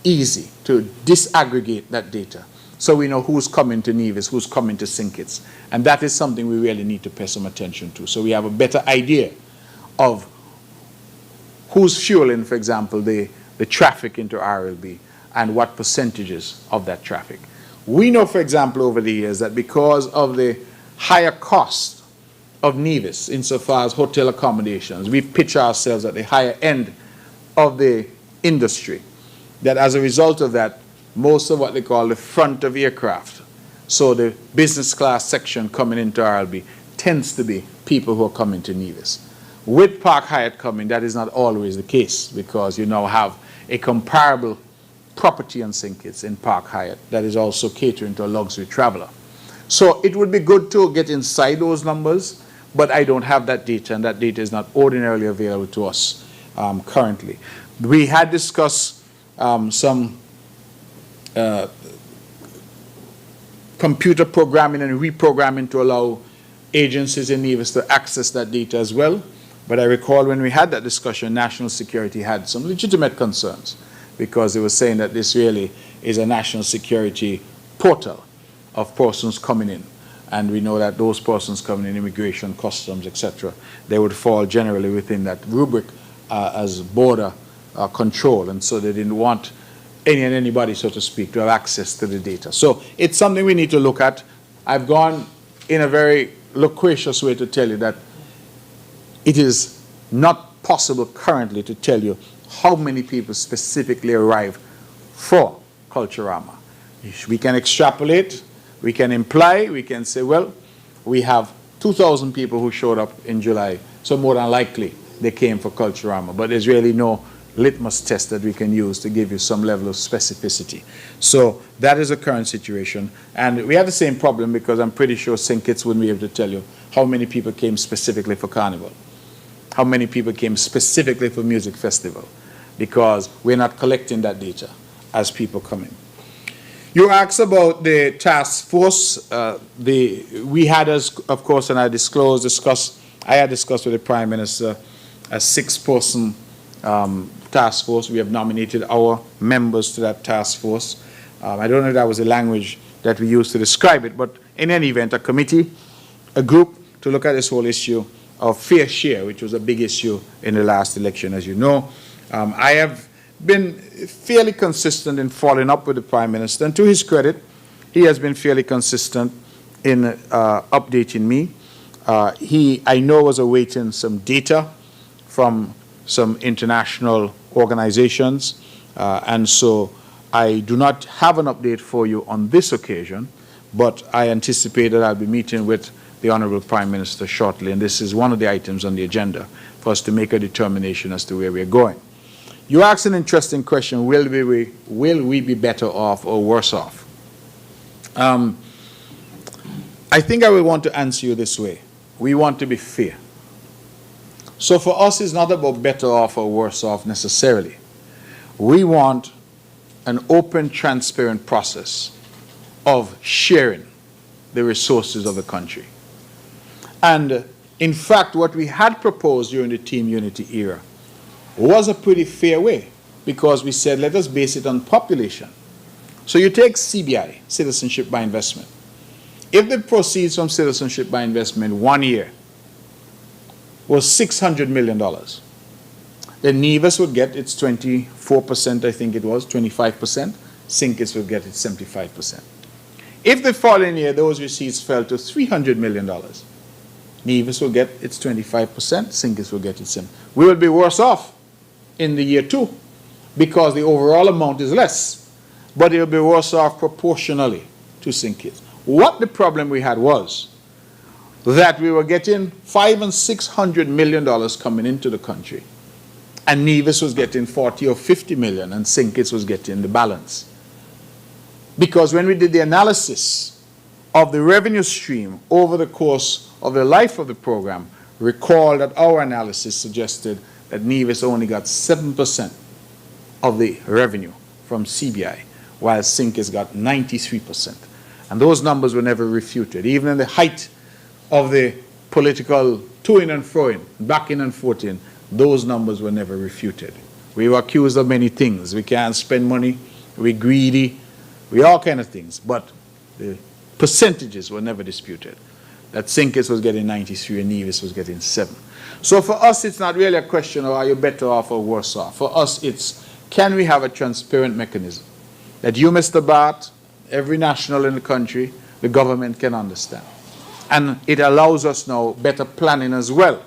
Speaker 2: easy to disaggregate that data. So we know who's coming to Nevis, who's coming to St. Kitts. And that is something we really need to pay some attention to. So we have a better idea of who's fueling, for example, the traffic into RLB and what percentages of that traffic. We know, for example, over the years that because of the higher cost of Nevis insofar as hotel accommodations, we pitch ourselves at the higher end of the industry, that as a result of that, most of what they call the front of aircraft, so the business class section coming into RLB, tends to be people who are coming to Nevis. With Park Hyatt coming, that is not always the case, because you now have a comparable property on St. Kitts in Park Hyatt that is also catering to a luxury traveler. So it would be good to get inside those numbers, but I don't have that data, and that data is not ordinarily available to us currently. We had discussed some computer programming and reprogramming to allow agencies in Nevis to access that data as well. But I recall when we had that discussion, national security had some legitimate concerns, because they were saying that this really is a national security portal of persons coming in. And we know that those persons coming in, immigration, customs, etc., they would fall generally within that rubric as border control. And so they didn't want any and anybody, so to speak, to have access to the data. So it's something we need to look at. I've gone in a very loquacious way to tell you that it is not possible currently to tell you how many people specifically arrive for Culturama. We can extrapolate, we can imply, we can say, well, we have 2,000 people who showed up in July, so more than likely they came for Culturama. But there's really no litmus test that we can use to give you some level of specificity. So that is the current situation. And we have the same problem, because I'm pretty sure St. Kitts wouldn't be able to tell you how many people came specifically for Carnival, how many people came specifically for Music Festival, because we're not collecting that data as people come in. You asked about the task force. We had, of course, and I had discussed with the Prime Minister a 6-person task force. We have nominated our members to that task force. I don't know if that was the language that we used to describe it, but in any event, a committee, a group to look at this whole issue of fair share, which was a big issue in the last election, as you know. I have been fairly consistent in following up with the Prime Minister, and to his credit, he has been fairly consistent in updating me. I know was awaiting some data from some international organizations, and so I do not have an update for you on this occasion, but I anticipate that I'll be meeting with the Honorable Prime Minister shortly, and this is one of the items on the agenda for us to make a determination as to where we're going. You asked an interesting question, will we be better off or worse off? I think I will want to answer you this way. We want to be fair. So for us, it's not about better off or worse off necessarily. We want an open, transparent process of sharing the resources of the country. And In fact, what we had proposed during the Team Unity era was a pretty fair way, because we said, let us base it on population. So you take CBI, Citizenship by Investment. If the proceeds from Citizenship by Investment 1 year was $600 million, then Nevis would get its 24%, I think it was, 25%. Sinkis would get its 75%. If the following year those receipts fell to $300 million, Nevis will get its 25%, Sinkis will get its 7%. We will be worse off in the year 2 because the overall amount is less, but it will be worse off proportionally to Sinkis. What the problem we had was that we were getting $500 and $600 million coming into the country, and Nevis was getting 40 or 50 million, and Sinkis was getting the balance. Because when we did the analysis of the revenue stream over the course of the life of the program, recall that our analysis suggested that Nevis only got 7% of the revenue from CBI, while Sinkis got 93%. And those numbers were never refuted. Even in the height of the political to-in and fro-in, back-in and forth-in, those numbers were never refuted. We were accused of many things. We can't spend money, we're greedy, we all kind of things, but the percentages were never disputed. That Sinkis was getting 93 and Nevis was getting 7. So for us, it's not really a question of are you better off or worse off. For us, it's can we have a transparent mechanism that you, Mr. Bart, every national in the country, the government can understand. And it allows us now better planning as well,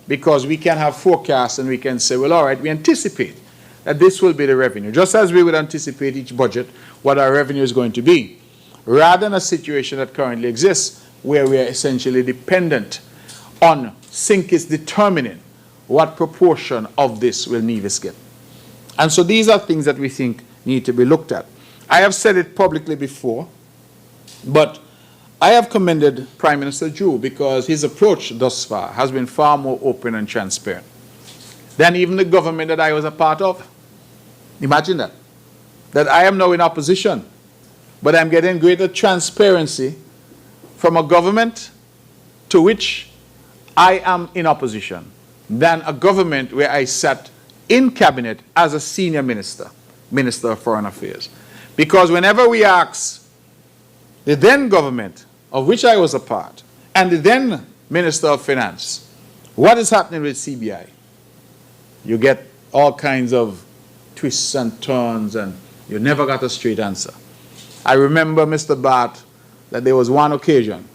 Speaker 2: because we can have forecasts and we can say, well, all right, we anticipate that this will be the revenue, just as we would anticipate each budget what our revenue is going to be, rather than a situation that currently exists where we are essentially dependent on Sinkis determining what proportion of this will Nevis get. And so these are things that we think need to be looked at. I have said it publicly before, but I have commended Prime Minister Drew because his approach thus far has been far more open and transparent than even the government that I was a part of. Imagine that. That I am now in opposition, but I'm getting greater transparency from a government to which I am in opposition than a government where I sat in cabinet as a senior minister, Minister of Foreign Affairs. Because whenever we ask the then government, of which I was a part, and the then Minister of Finance, what is happening with CBI? You get all kinds of twists and turns, and you never got a straight answer. I remember, Mr. Bart, that there was one occasion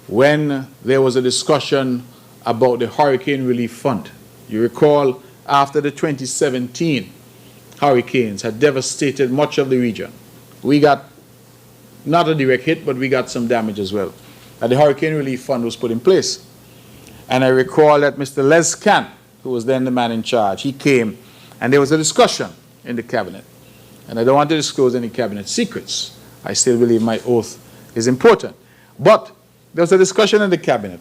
Speaker 2: when there was a discussion about the Hurricane Relief Fund. You recall, after the 2017 hurricanes had devastated much of the region, we got not a direct hit, but we got some damage as well. And the Hurricane Relief Fund was put in place. And I recall that Mr. Les Can, who was then the man in charge, he came and there was a discussion in the cabinet. And I don't want to disclose any cabinet secrets. I still believe my oath is important. But there was a discussion in the cabinet.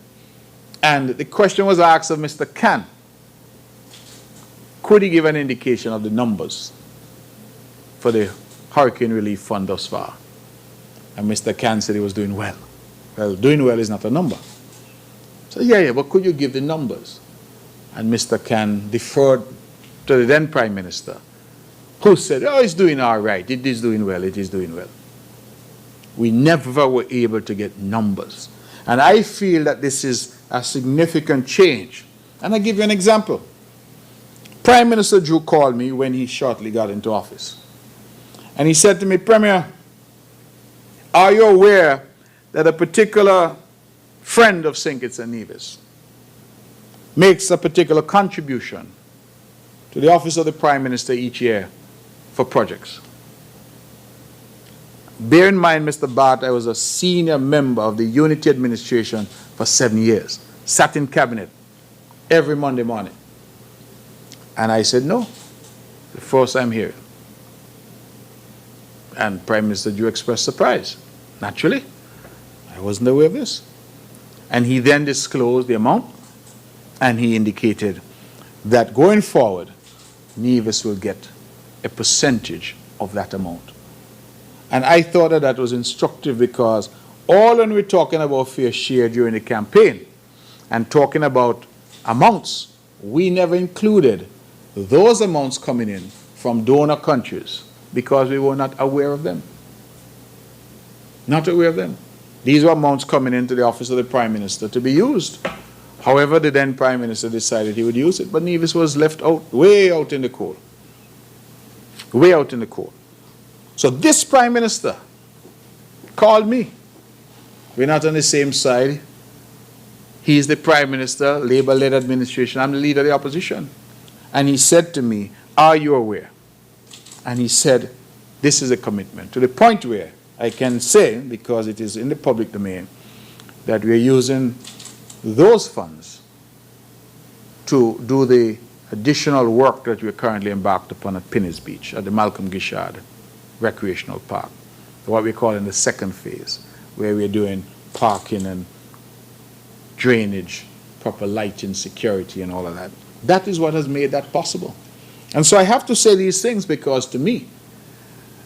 Speaker 2: And the question was asked of Mr. Can. Could he give an indication of the numbers for the Hurricane Relief Fund thus far? And Mr. Can said he was doing well. Well, doing well is not a number. So yeah, but could you give the numbers? And Mr. Can deferred to the then Prime Minister, who said, oh, it's doing all right. It is doing well. It is doing well. We never were able to get numbers. And I feel that this is a significant change. And I'll give you an example. Prime Minister Drew called me when he shortly got into office. And he said to me, Premier, are you aware that a particular friend of Sinkis and Nevis makes a particular contribution to the office of the Prime Minister each year for projects? Bear in mind, Mr. Bart, I was a senior member of the Unity Administration for 7 years, sat in cabinet every Monday morning. And I said, no, the first I'm hearing. And Prime Minister Drew expressed surprise. Naturally, I wasn't aware of this. And he then disclosed the amount, and he indicated that going forward, Nevis will get a percentage of that amount. And I thought that that was instructive because all when we're talking about fair share during the campaign, and talking about amounts, we never included those amounts coming in from donor countries because we were not aware of them. Not aware of them. These were amounts coming into the office of the Prime Minister to be used. However, the then Prime Minister decided he would use it, but Nevis was left out, way out in the cold. Way out in the cold. So this Prime Minister called me. We're not on the same side. He's the Prime Minister, Labour-led administration. I'm the leader of the opposition. And he said to me, are you aware? And he said, this is a commitment. To the point where I can say, because it is in the public domain, that we're using those funds to do the additional work that we're currently embarked upon at Pinnis Beach, at the Malcolm Gishard Recreational Park, what we call in the second phase, where we're doing parking and drainage, proper lighting, security, and all of that. That is what has made that possible. And so I have to say these things because, to me,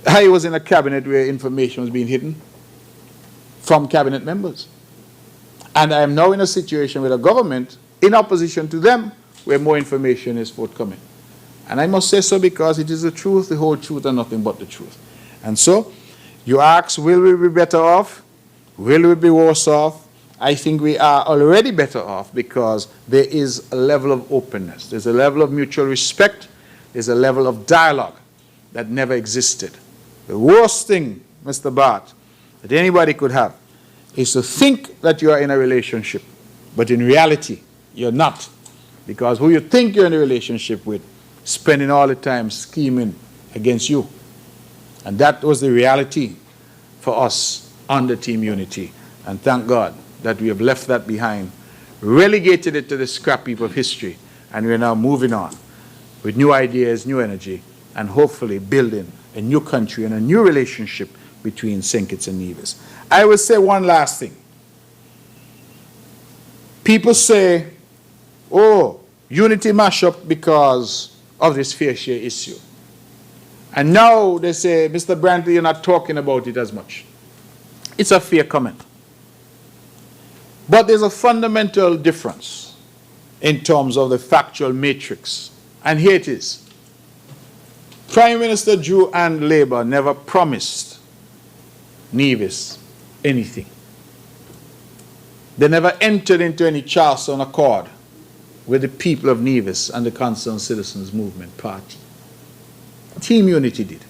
Speaker 2: I was in a cabinet where information was being hidden from cabinet members. And I am now in a situation with a government in opposition to them where more information is forthcoming. And I must say so because it is the truth, the whole truth, and nothing but the truth. And so, you ask, will we be better off? Will we be worse off? I think we are already better off because there is a level of openness. There's a level of mutual respect. There's a level of dialogue that never existed. The worst thing, Mr. Bart, that anybody could have is to think that you are in a relationship, but in reality, you're not. Because who you think you're in a relationship with, spending all the time scheming against you. And that was the reality for us under Team Unity. And thank God that we have left that behind, relegated it to the scrap heap of history, and we're now moving on with new ideas, new energy, and hopefully building a new country and a new relationship between St. Kitts and Nevis. I will say one last thing. People say, oh, unity mashup because of this fair share issue. And now they say, Mr. Brantley, you're not talking about it as much. It's a fair comment. But there's a fundamental difference in terms of the factual matrix. And here it is. Prime Minister Drew and Labour never promised Nevis anything. They never entered into any Charleston Accord with the people of Nevis and the Concerned Citizens Movement Party. Team Unity did.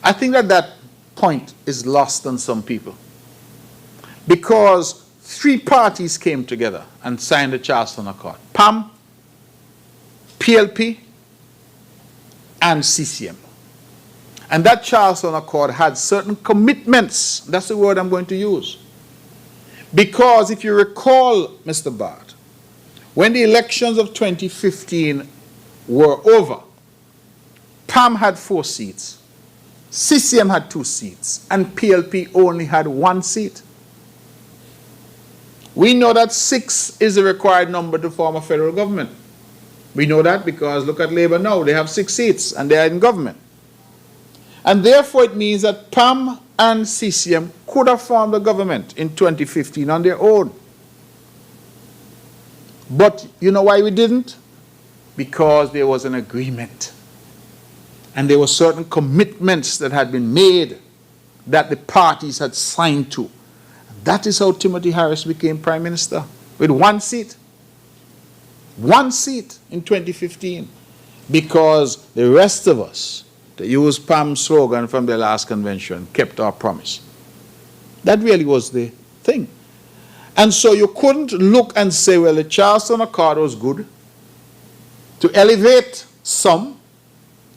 Speaker 2: I think that that point is lost on some people. Because three parties came together and signed the Charleston Accord. PAM, PLP, and CCM. And that Charleston Accord had certain commitments. That's the word I'm going to use. Because if you recall, Mr. Bart, when the elections of 2015 were over, PAM had 4 seats, CCM had 2 seats, and PLP only had 1 seat. We know that 6 is the required number to form a federal government. We know that because look at Labour now. They have 6 seats and they are in government. And therefore it means that PAM and CCM could have formed a government in 2015 on their own. But you know why we didn't? Because there was an agreement. And there were certain commitments that had been made that the parties had signed to. That is how Timothy Harris became Prime Minister, with 1 seat. 1 seat in 2015. Because the rest of us, to use Pam's slogan from the last convention, kept our promise. That really was the thing. And so you couldn't look and say, well, the Charleston Accord was good to elevate some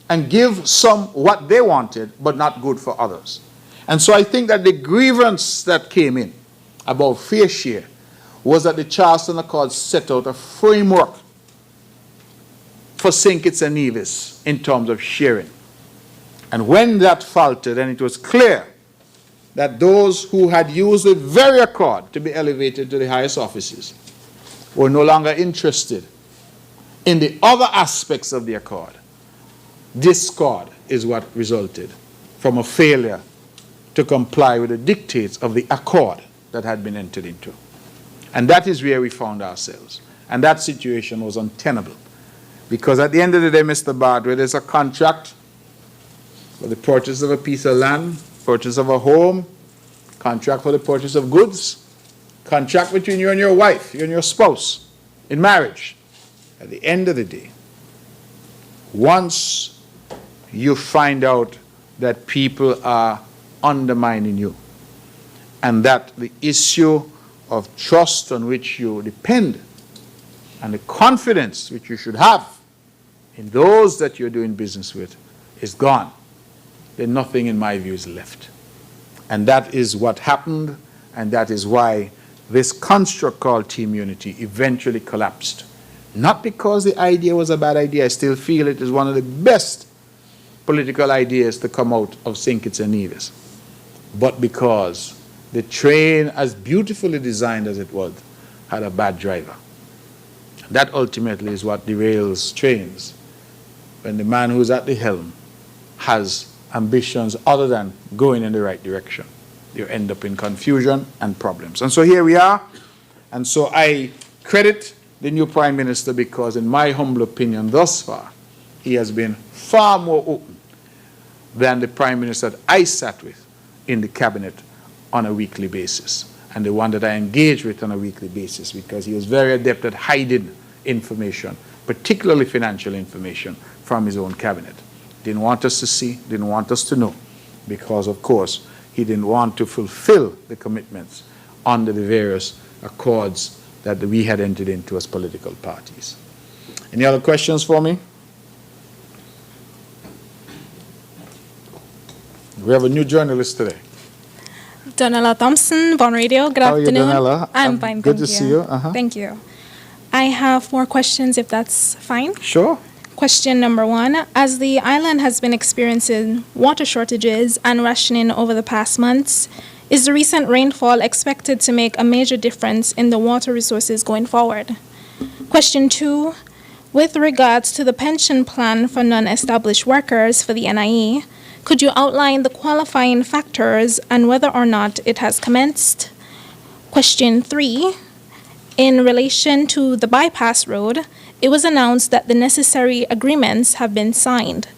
Speaker 2: and give some what they wanted, but not good for others. And so I think that the grievance that came in about fair share was that the Charleston Accord set out a framework for St. Kitts and Nevis in terms of sharing. And when that faltered, and it was clear that those who had used the very accord to be elevated to the highest offices were no longer interested in the other aspects of the accord, discord is what resulted from a failure to comply with the dictates of the accord that had been entered into. And that is where we found ourselves. And that situation was untenable. Because at the end of the day, Mr. Bard, where there's a contract for the purchase of a piece of land, purchase of a home, contract for the purchase of goods, contract between you and your wife, you and your spouse, in marriage. At the end of the day, once you find out that people are undermining you, and that the issue of trust on which you depend, and the confidence which you should have in those that you're doing business with is gone, then nothing in my view is left. And that is what happened, and that is why this construct called Team Unity eventually collapsed. Not because the idea was a bad idea. I still feel it is one of the best political ideas to come out of St. Kitts and Nevis. But because the train, as beautifully designed as it was, had a bad driver. That ultimately is what derails trains. When the man who's at the helm has ambitions other than going in the right direction, you end up in confusion and problems. And so here we are. And so I credit the new Prime Minister because, in my humble opinion, thus far, he has been far more open than the Prime Minister that I sat with in the cabinet on a weekly basis, and the one that I engaged with on a weekly basis, because he was very adept at hiding information, particularly financial information, from his own cabinet. Didn't want us to see, didn't want us to know, because, of course, he didn't want to fulfill the commitments under the various accords that we had entered into as political parties. Any other questions for me? We have a new journalist today.
Speaker 4: Donella Thompson, Von Radio. Good
Speaker 2: How are you,
Speaker 4: afternoon.
Speaker 2: Donella?
Speaker 4: I'm fine,
Speaker 2: good
Speaker 4: thank
Speaker 2: to see you. Uh-huh.
Speaker 4: Thank you. I have 4 questions, if that's fine.
Speaker 2: Sure.
Speaker 4: Question number 1. As the island has been experiencing water shortages and rationing over the past months, is the recent rainfall expected to make a major difference in the water resources going forward? Question 2. With regards to the pension plan for non-established workers for the NIE, could you outline the qualifying factors and whether or not it has commenced? Question 3. In relation to the bypass road, it was announced that the necessary agreements have been signed.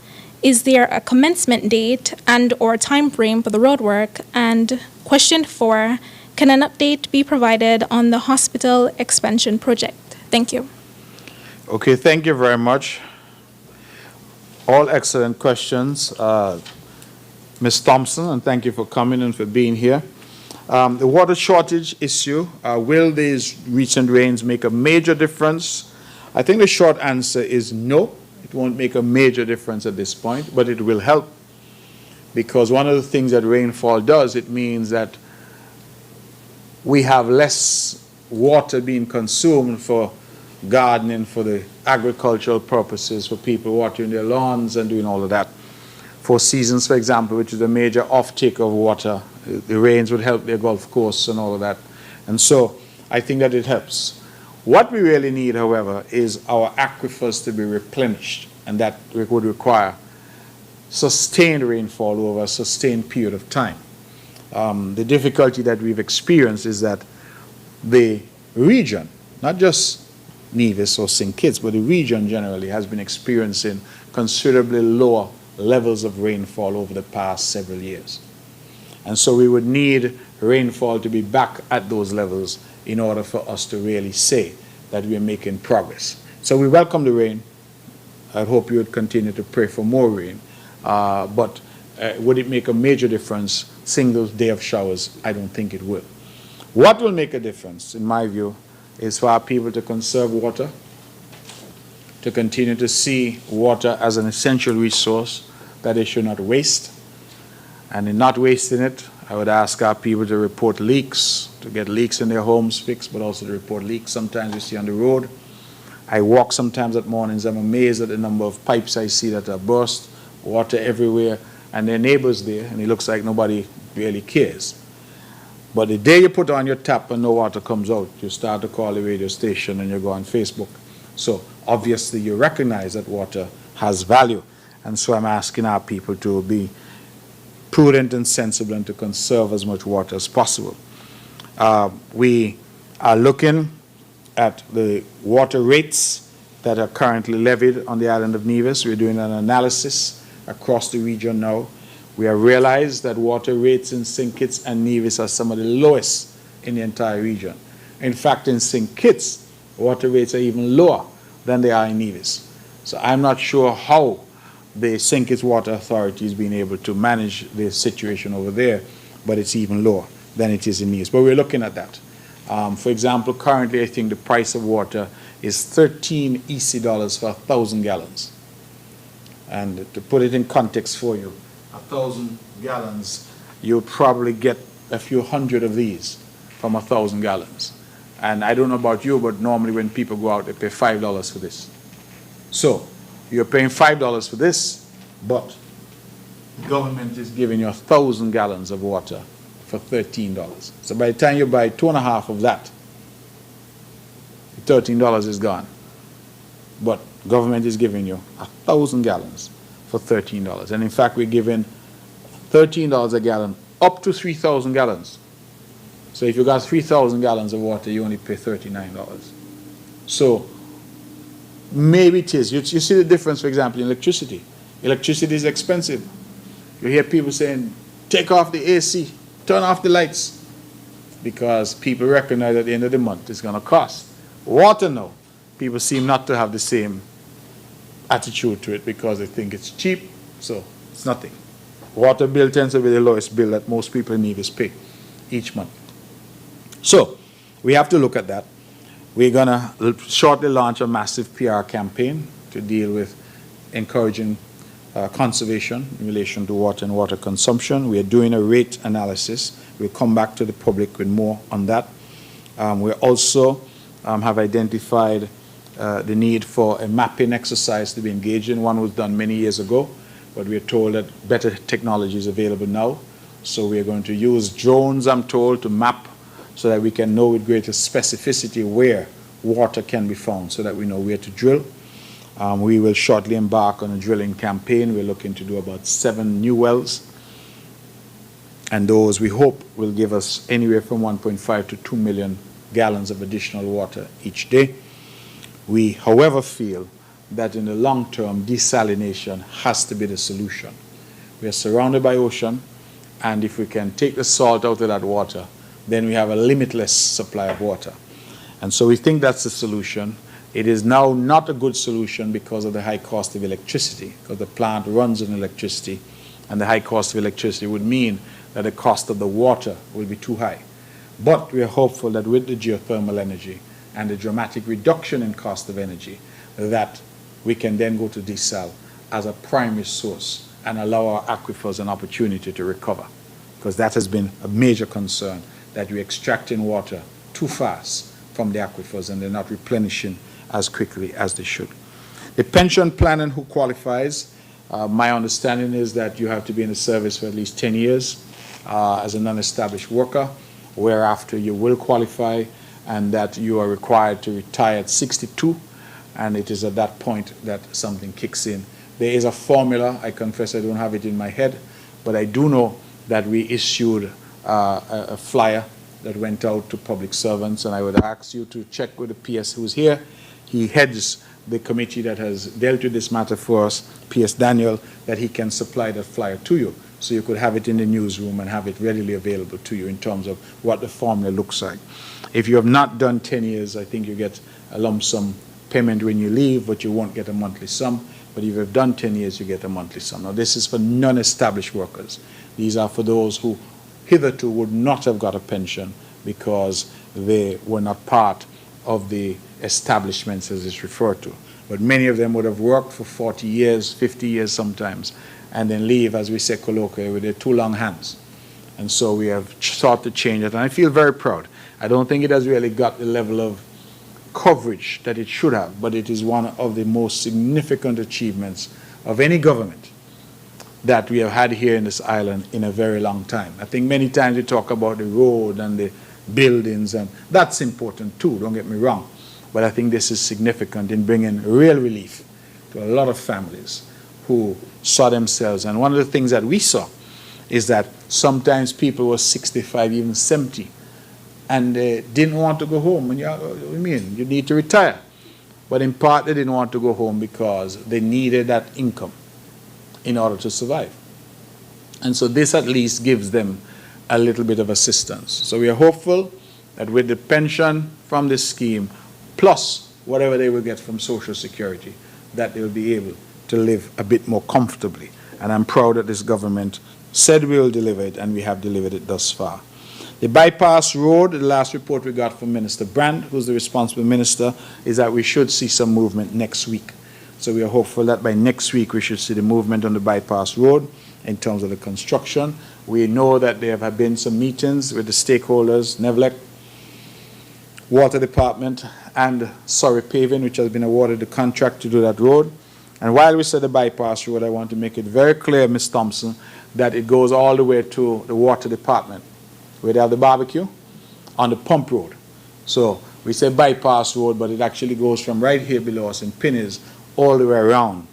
Speaker 4: Is there a commencement date and or time frame for the roadwork? And question 4, can an update be provided on the hospital expansion project? Thank you.
Speaker 2: Okay, thank you very much. All excellent questions, Ms. Thompson, and thank you for coming and for being here. The water shortage issue, will these recent rains make a major difference? I think the short answer is no. It won't make a major difference at this point, but it will help, because one of the things that rainfall does, it means that we have less water being consumed for gardening, for the agricultural purposes, for people watering their lawns and doing all of that. 4 Seasons, for example, which is a major offtake of water, the rains would help their golf course and all of that. And so I think that it helps. What we really need, however, is our aquifers to be replenished, and that would require sustained rainfall over a sustained period of time. The difficulty that we've experienced is that the region, not just Nevis or St. Kitts, but the region generally has been experiencing considerably lower levels of rainfall over the past several years. And so we would need rainfall to be back at those levels in order for us to really say that we are making progress. So we welcome the rain. I hope you would continue to pray for more rain. But would it make a major difference, single day of showers? I don't think it will. What will make a difference, in my view, is for our people to conserve water, to continue to see water as an essential resource that they should not waste. And in not wasting it, I would ask our people to report leaks, to get leaks in their homes fixed, but also to report leaks sometimes we see on the road. I walk sometimes at mornings, I'm amazed at the number of pipes I see that are burst, water everywhere, and their neighbors there, and it looks like nobody really cares. But the day you put on your tap and no water comes out, you start to call the radio station and you go on Facebook. So obviously you recognize that water has value. And so I'm asking our people to be prudent and sensible and to conserve as much water as possible. We are looking at the water rates that are currently levied on the island of Nevis. We're doing an analysis across the region now. We have realized that water rates in St. Kitts and Nevis are some of the lowest in the entire region. In fact, in St. Kitts, water rates are even lower than they are in Nevis. So I'm not sure how the St. Kitts Water Authority is being able to manage the situation over there, but it's even lower than it is in Nevis. But we're looking at that. For example, currently I think the price of water is 13 EC dollars for 1,000 gallons. And to put it in context for you, 1,000 gallons, you'll probably get a few hundred of these from 1,000 gallons. And I don't know about you, but normally when people go out, they pay $5 for this. So you're paying $5 for this, but the government is giving you 1,000 gallons of water for $13. So by the time you buy 2.5 of that, $13 is gone. But government is giving you 1,000 gallons for $13. And in fact, we're giving $13 a gallon up to 3,000 gallons. So if you got 3,000 gallons of water, you only pay $39. So maybe it is. You see the difference, for example, in electricity. Electricity is expensive. You hear people saying, take off the AC, turn off the lights, because people recognize at the end of the month it's going to cost. Water, no. People seem not to have the same attitude to it because they think it's cheap, so it's nothing. Water bill tends to be the lowest bill that most people in Nevis pay each month. So we have to look at that. We're going to shortly launch a massive PR campaign to deal with encouraging conservation in relation to water and water consumption. We are doing a rate analysis. We'll come back to the public with more on that. We also have identified the need for a mapping exercise to be engaged in. One was done many years ago, but we are told that better technology is available now. So we are going to use drones, I'm told, to map so that we can know with greater specificity where water can be found so that we know where to drill. We will shortly embark on a drilling campaign. We're looking to do about 7 new wells. And those, we hope, will give us anywhere from 1.5 to 2 million gallons of additional water each day. We, however, feel that in the long term, desalination has to be the solution. We are surrounded by ocean, and if we can take the salt out of that water, then we have a limitless supply of water. And so we think that's the solution. It is now not a good solution because of the high cost of electricity, because the plant runs on electricity, and the high cost of electricity would mean that the cost of the water will be too high. But we are hopeful that with the geothermal energy and the dramatic reduction in cost of energy, that we can then go to desal as a primary source and allow our aquifers an opportunity to recover, because that has been a major concern, that we're extracting water too fast from the aquifers and they're not replenishing as quickly as they should. The pension plan and who qualifies, my understanding is that you have to be in the service for at least 10 years as a non-established worker, whereafter you will qualify, and that you are required to retire at 62, and it is at that point that something kicks in. There is a formula. I confess I don't have it in my head, but I do know that we issued a flyer that went out to public servants, and I would ask you to check with the PS who's here. He heads the committee that has dealt with this matter for us, PS Daniel, that he can supply that flyer to you, so you could have it in the newsroom and have it readily available to you in terms of what the formula looks like. If you have not done 10 years, I think you get a lump sum payment when you leave, but you won't get a monthly sum. But if you've done 10 years, you get a monthly sum. Now, this is for non-established workers. These are for those who hitherto would not have got a pension because they were not part of the establishments as it's referred to. But many of them would have worked for 40 years, 50 years sometimes, and then leave, as we say colloquially, with their 2 long hands. And so we have sought to change it, and I feel very proud. I don't think it has really got the level of coverage that it should have, but it is one of the most significant achievements of any government that we have had here in this island in a very long time. I think many times we talk about the road and the buildings, and that's important too, don't get me wrong. But I think this is significant in bringing real relief to a lot of families who saw themselves. And one of the things that we saw is that sometimes people were 65, even 70, and they didn't want to go home. And what do you mean? You need to retire. But in part, they didn't want to go home because they needed that income in order to survive. And so this at least gives them a little bit of assistance. So we are hopeful that with the pension from this scheme, plus whatever they will get from Social Security, that they will be able to live a bit more comfortably. And I'm proud that this government said we will deliver it, and we have delivered it thus far. The bypass road, the last report we got from Minister Brandt, who's the responsible minister, is that we should see some movement next week. So we are hopeful that by next week we should see the movement on the bypass road in terms of the construction. We know that there have been some meetings with the stakeholders, Nevis, Water Department, and Surrey Paving, which has been awarded the contract to do that road. And while we say the bypass road, I want to make it very clear, Ms. Thompson, that it goes all the way to the Water Department, where they have the barbecue, on the pump road. So we say bypass road, but it actually goes from right here below us in Pinneys all the way around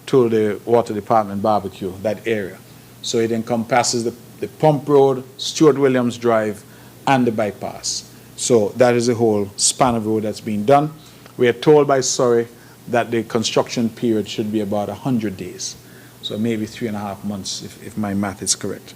Speaker 2: to the Water Department barbecue, that area. So it encompasses the pump road, Stuart Williams Drive, and the bypass. So that is the whole span of road that's being done. We are told by Surrey that the construction period should be about 100 days. So maybe 3.5 months, if my math is correct.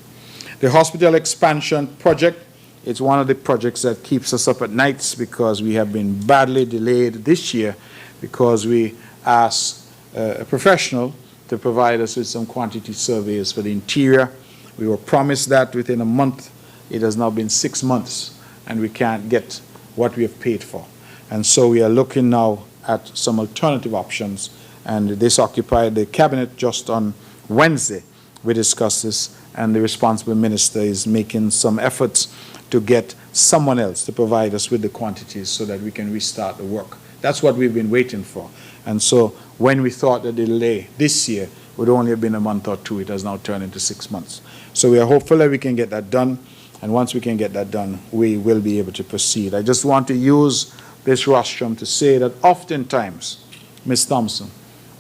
Speaker 2: The hospital expansion project, it's one of the projects that keeps us up at nights because we have been badly delayed this year because we asked a professional to provide us with some quantity surveys for the interior. We were promised that within a month. It has now been 6 months, and we can't get what we have paid for. And so we are looking now at some alternative options, and this occupied the cabinet just on Wednesday. We discussed this, and the responsible minister is making some efforts to get someone else to provide us with the quantities so that we can restart the work. That's what we've been waiting for. And so when we thought the delay this year would only have been a month or two, it has now turned into 6 months. So we are hopeful that we can get that done, and once we can get that done, we will be able to proceed. I just want to use this rostrum to say that oftentimes, Ms. Thompson,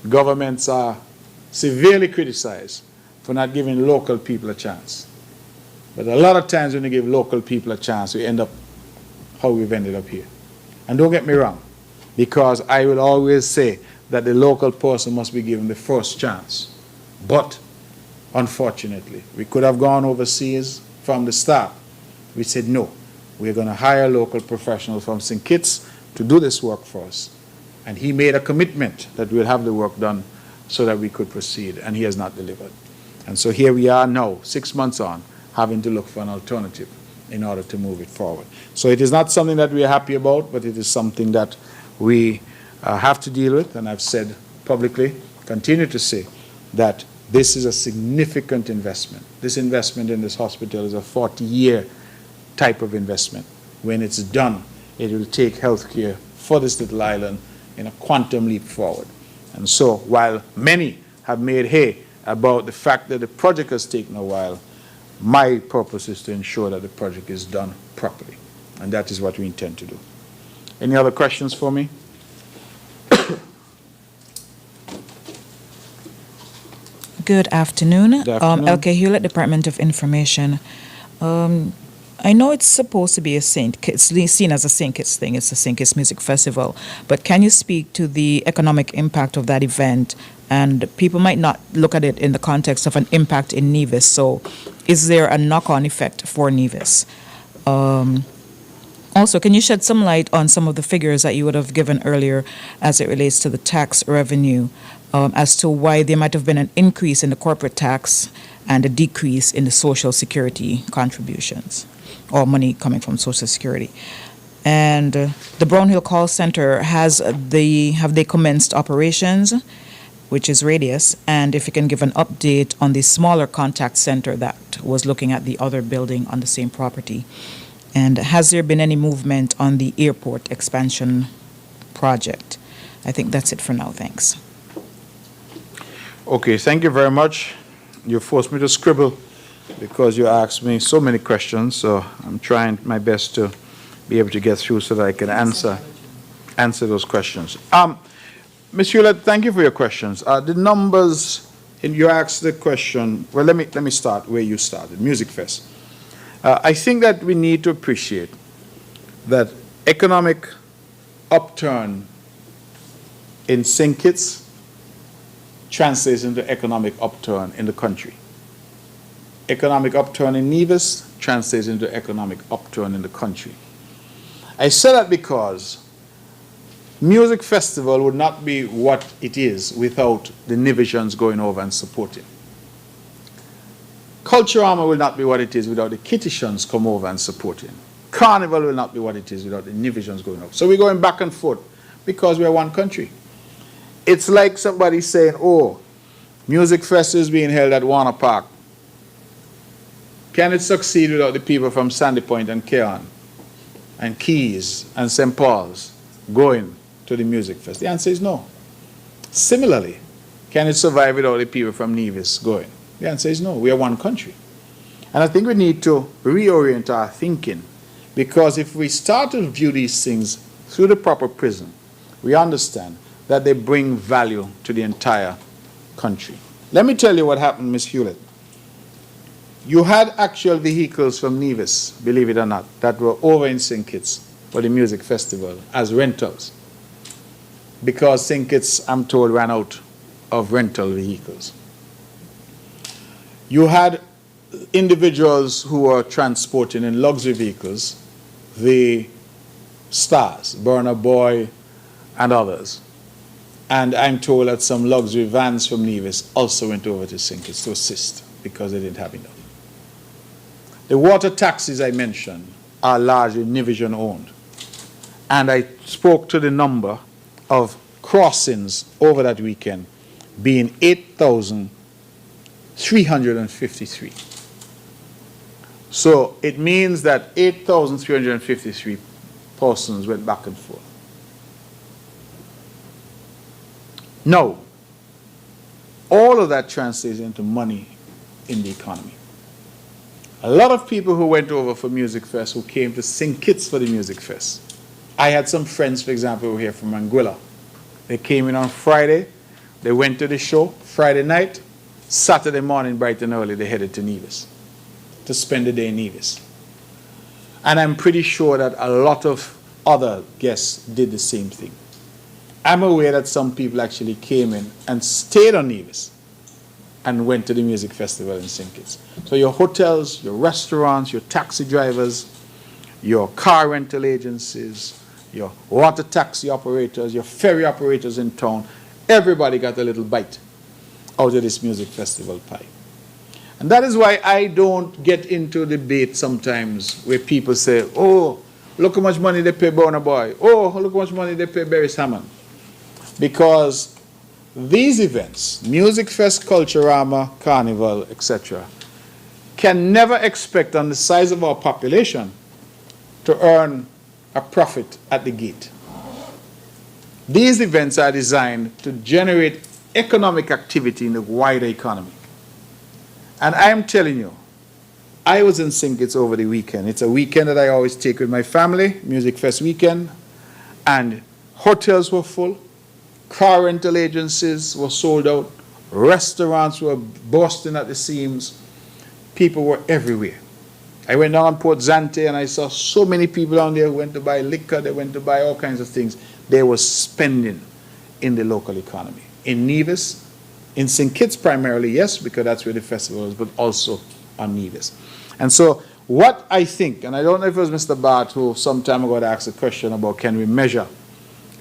Speaker 2: governments are severely criticized for not giving local people a chance. But a lot of times when you give local people a chance, we end up how we've ended up here. And don't get me wrong, because I will always say that the local person must be given the first chance. But unfortunately, we could have gone overseas from the start. We said, no, we're going to hire a local professional from St. Kitts to do this work for us. And he made a commitment that we'll have the work done so that we could proceed, and he has not delivered. And so here we are now, 6 months on, having to look for an alternative in order to move it forward. So it is not something that we are happy about, but it is something that we have to deal with, and I've said publicly, continue to say, that this is a significant investment. This investment in this hospital is a 40-year type of investment. When it's done, it will take healthcare for this little island in a quantum leap forward. And so while many have made hay about the fact that the project has taken a while, my purpose is to ensure that the project is done properly. And that is what we intend to do. Any other questions for me?
Speaker 5: Good afternoon.
Speaker 2: Good afternoon.
Speaker 5: LK Hewlett, Department of Information. I know it's supposed to be it's seen as a St. Kitts thing. It's a St. Kitts Music Festival. But can you speak to the economic impact of that event? And people might not look at it in the context of an impact in Nevis. So is there a knock-on effect for Nevis? Also, can you shed some light on some of the figures that you would have given earlier as it relates to the tax revenue, as to why there might have been an increase in the corporate tax and a decrease in the Social Security contributions, or money coming from Social Security? And the Brownhill Call Center, have they commenced operations, which is Radius? And if you can give an update on the smaller contact center that was looking at the other building on the same property. And has there been any movement on the airport expansion project? I think that's it for now. Thanks.
Speaker 2: Okay, thank you very much. You forced me to scribble because you asked me so many questions, so I'm trying my best to be able to get through so that I can answer those questions. Ms. Hewlett, thank you for your questions. The numbers, you asked the question, well, let me start where you started, Music Fest. I think that we need to appreciate that economic upturn in St. Kitts translates into economic upturn in the country. Economic upturn in Nevis translates into economic upturn in the country. I say that because music festival would not be what it is without the Nevisians going over and supporting. Culturama will not be what it is without the Kittitians come over and supporting. Carnival will not be what it is without the Nevisians going over. So we're going back and forth because we're one country. It's like somebody saying, oh, Music Fest is being held at Warner Park. Can it succeed without the people from Sandy Point and Keon and Keys and St. Paul's going to the Music Fest? The answer is no. Similarly, can it survive without the people from Nevis going? The answer is no. We are one country. And I think we need to reorient our thinking, because if we start to view these things through the proper prism, we understand that they bring value to the entire country. Let me tell you what happened, Ms. Hewlett. You had actual vehicles from Nevis, believe it or not, that were over in St. Kitts for the music festival as rentals, because St. Kitts, I'm told, ran out of rental vehicles. You had individuals who were transporting in luxury vehicles, the stars, Burna Boy and others. And I'm told that some luxury vans from Nevis also went over to St. Kitts to assist because they didn't have enough. The water taxis I mentioned are largely Nevisian owned. And I spoke to the number of crossings over that weekend being 8,353. So it means that 8,353 persons went back and forth. Now, all of that translates into money in the economy. A lot of people who went over for Music Fest, who came to St. Kitts for the Music Fest. I had some friends, for example, who were here from Anguilla. They came in on Friday, they went to the show Friday night, Saturday morning bright and early they headed to Nevis to spend the day in Nevis. And I'm pretty sure that a lot of other guests did the same thing. I'm aware that some people actually came in and stayed on Nevis and went to the music festival in St. Kitts. So your hotels, your restaurants, your taxi drivers, your car rental agencies, your water taxi operators, your ferry operators in town, everybody got a little bite out of this music festival pie. And that is why I don't get into debate sometimes where people say, oh, look how much money they pay Burna Boy. Oh, look how much money they pay Barry Hammond. Because these events, Music Fest, Culturama, Carnival, etc., can never expect on the size of our population to earn a profit at the gate. These events are designed to generate economic activity in the wider economy. And I am telling you, I was in St. Kitts over the weekend. It's a weekend that I always take with my family, Music Fest weekend, and hotels were full, car rental agencies were sold out, restaurants were bursting at the seams, people were everywhere. I went down on Port Zante and I saw so many people down there who went to buy liquor, they went to buy all kinds of things. They were spending in the local economy. In Nevis, in St. Kitts primarily, yes, because that's where the festival is, but also on Nevis. And so what I think, and I don't know if it was Mr. Bart who some time ago asked a question about can we measure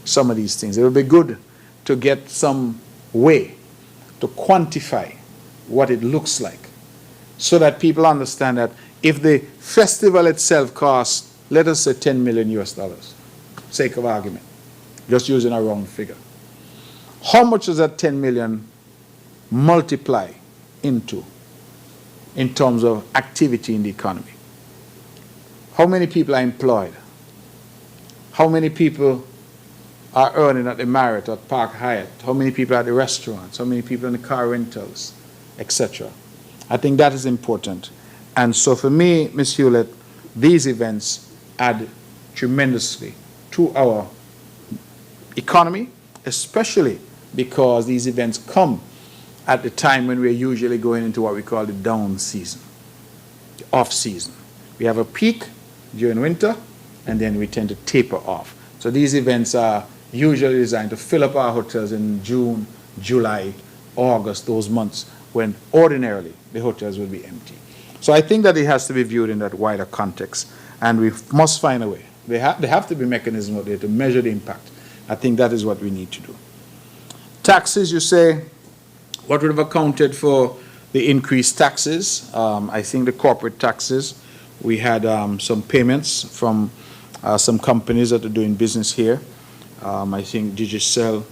Speaker 2: some of these things. It would be good to get some way to quantify what it looks like so that people understand that if the festival itself costs, let us say $10 million US, sake of argument, just using a round figure. How much does that 10 million multiply into in terms of activity in the economy? How many people are employed? How many people are earning at the Marriott or at Park Hyatt? How many people are at the restaurants? How many people in the car rentals, etc.? I think that is important. And so for me, Ms. Hewlett, these events add tremendously to our economy, especially because these events come at the time when we're usually going into what we call the down season, the off season. We have a peak during winter, and then we tend to taper off. So these events are usually designed to fill up our hotels in June, July, August, those months when ordinarily the hotels will be empty. So I think that it has to be viewed in that wider context, and we must find a way. There have to be mechanisms out there to measure the impact. I think that is what we need to do. Taxes, you say, what would have accounted for the increased taxes? I think the corporate taxes, we had some payments from some companies that are doing business here. I think Digicel,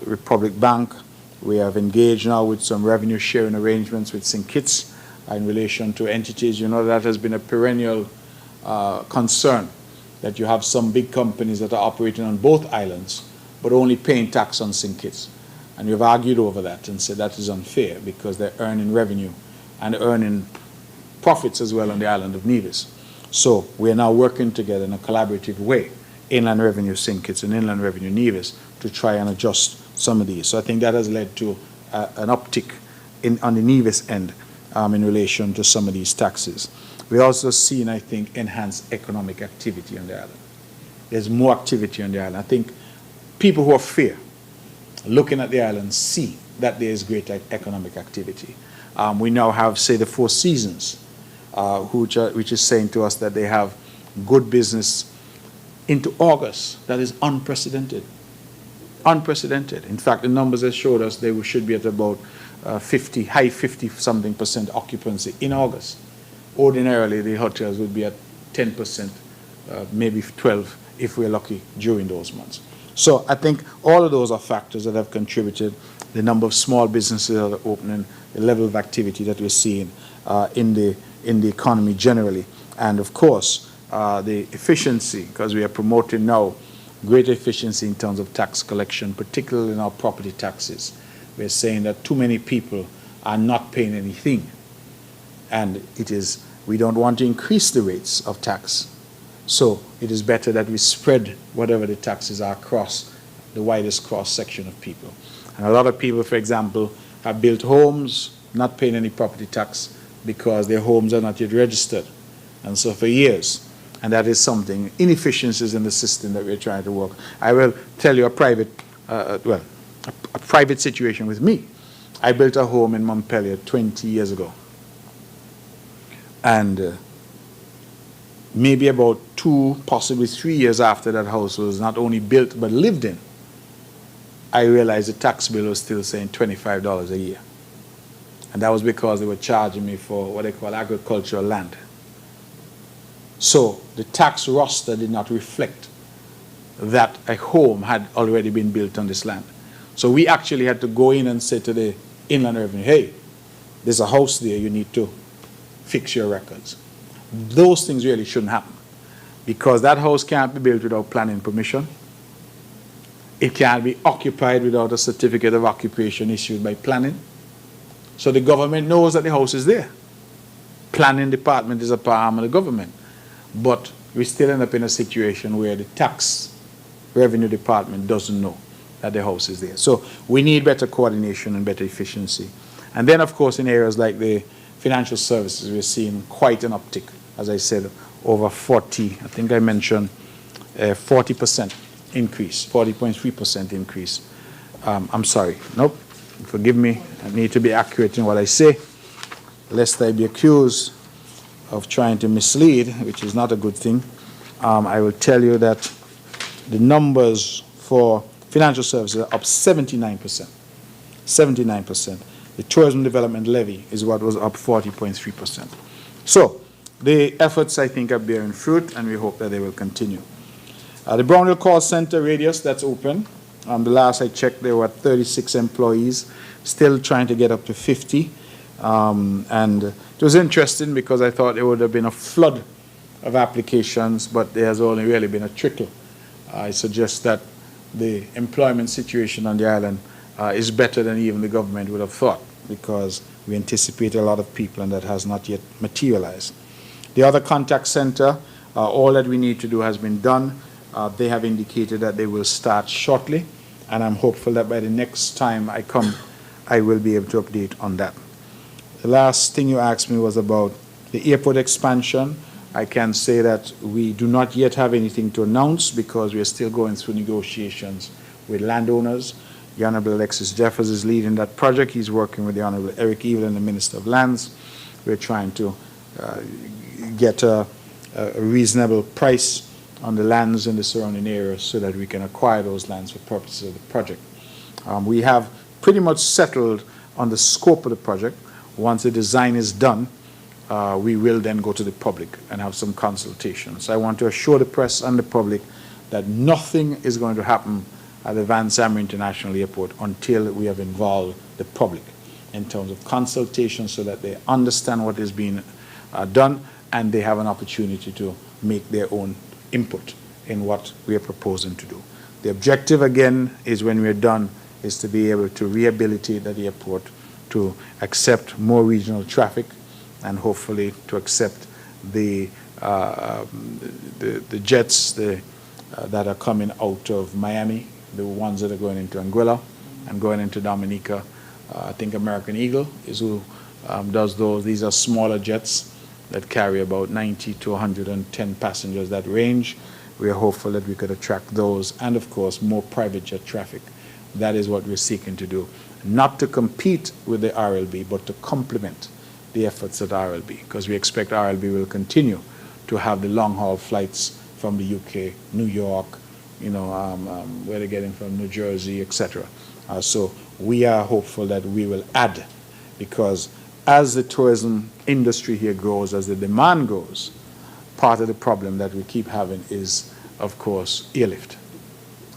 Speaker 2: Republic Bank, we have engaged now with some revenue sharing arrangements with St. Kitts in relation to entities. You know, that has been a perennial concern, that you have some big companies that are operating on both islands, but only paying tax on St. Kitts. And we've argued over that and said that is unfair because they're earning revenue and earning profits as well on the island of Nevis. So we are now working together in a collaborative way, Inland Revenue St. Kitts and Inland Revenue Nevis, to try and adjust some of these. So I think that has led to an uptick on the Nevis end in relation to some of these taxes. We're also seeing, I think, enhanced economic activity on the island. There's more activity on the island. I think people who are fair, looking at the island, see that there is great economic activity. We now have, say, the Four Seasons, which is saying to us that they have good business into August. That is unprecedented. Unprecedented. In fact, the numbers that showed us they should be at about high 50-something% occupancy in August. Ordinarily, the hotels would be at 10%, maybe 12% if we're lucky during those months. So I think all of those are factors that have contributed. The number of small businesses that are opening, the level of activity that we're seeing in the economy generally, and of course the efficiency, because we are promoting now greater efficiency in terms of tax collection, particularly in our property taxes. We're saying that too many people are not paying anything, and we don't want to increase the rates of tax. So it is better that we spread whatever the taxes are across the widest cross-section of people. And a lot of people, for example, have built homes, not paying any property tax because their homes are not yet registered. And so for years, and that is something, inefficiencies in the system that we're trying to work. I will tell you a private situation with me. I built a home in Montpelier 20 years ago. And maybe about 2, possibly 3 years after that house was not only built but lived in, I realized the tax bill was still saying $25 a year. And that was because they were charging me for what they call agricultural land. So the tax roster did not reflect that a home had already been built on this land. So we actually had to go in and say to the Inland Revenue, hey, there's a house there, you need to fix your records. Those things really shouldn't happen, because that house can't be built without planning permission. It can't be occupied without a certificate of occupation issued by planning. So the government knows that the house is there. Planning department is a arm of the government. But we still end up in a situation where the tax revenue department doesn't know that the house is there. So we need better coordination and better efficiency. And then, of course, in areas like the financial services, we're seeing quite an uptick. As I said, over 40, I think I mentioned 40% increase, 40.3% increase. I'm sorry, nope, forgive me, I need to be accurate in what I say, lest I be accused of trying to mislead, which is not a good thing. I will tell you that the numbers for financial services are up 79%. 79%. The tourism development levy is what was up 40.3%. So the efforts, I think, are bearing fruit, and we hope that they will continue. The Brownhill Call Center Radius, that's open. The last I checked, there were 36 employees, still trying to get up to 50. And it was interesting because I thought there would have been a flood of applications, but there has only really been a trickle. I suggest that the employment situation on the island is better than even the government would have thought, because we anticipate a lot of people, and that has not yet materialized. The other contact center, all that we need to do has been done. They have indicated that they will start shortly, and I'm hopeful that by the next time I come, I will be able to update on that. The last thing you asked me was about the airport expansion. I can say that we do not yet have anything to announce because we are still going through negotiations with landowners. The Honorable Alexis Jeffers is leading that project. He's working with the Honorable Eric Evelyn, the Minister of Lands. We're trying to get a reasonable price on the lands in the surrounding areas so that we can acquire those lands for purposes of the project. We have pretty much settled on the scope of the project. Once the design is done, we will then go to the public and have some consultations. I want to assure the press and the public that nothing is going to happen at the Van Sammer International Airport until we have involved the public in terms of consultation so that they understand what is being done and they have an opportunity to make their own input in what we are proposing to do. The objective, again, is when we're done, is to be able to rehabilitate that airport, to accept more regional traffic, and hopefully to accept the jets that are coming out of Miami, the ones that are going into Anguilla and going into Dominica. I think American Eagle is who does those. These are smaller jets that carry about 90 to 110 passengers, that range. We are hopeful that we could attract those and, of course, more private jet traffic. That is what we're seeking to do. Not to compete with the RLB, but to complement the efforts at RLB, because we expect RLB will continue to have the long-haul flights from the UK, New York, where they're getting from New Jersey, etc. So we are hopeful that we will add, because as the tourism industry here grows, as the demand grows, part of the problem that we keep having is, of course, airlift.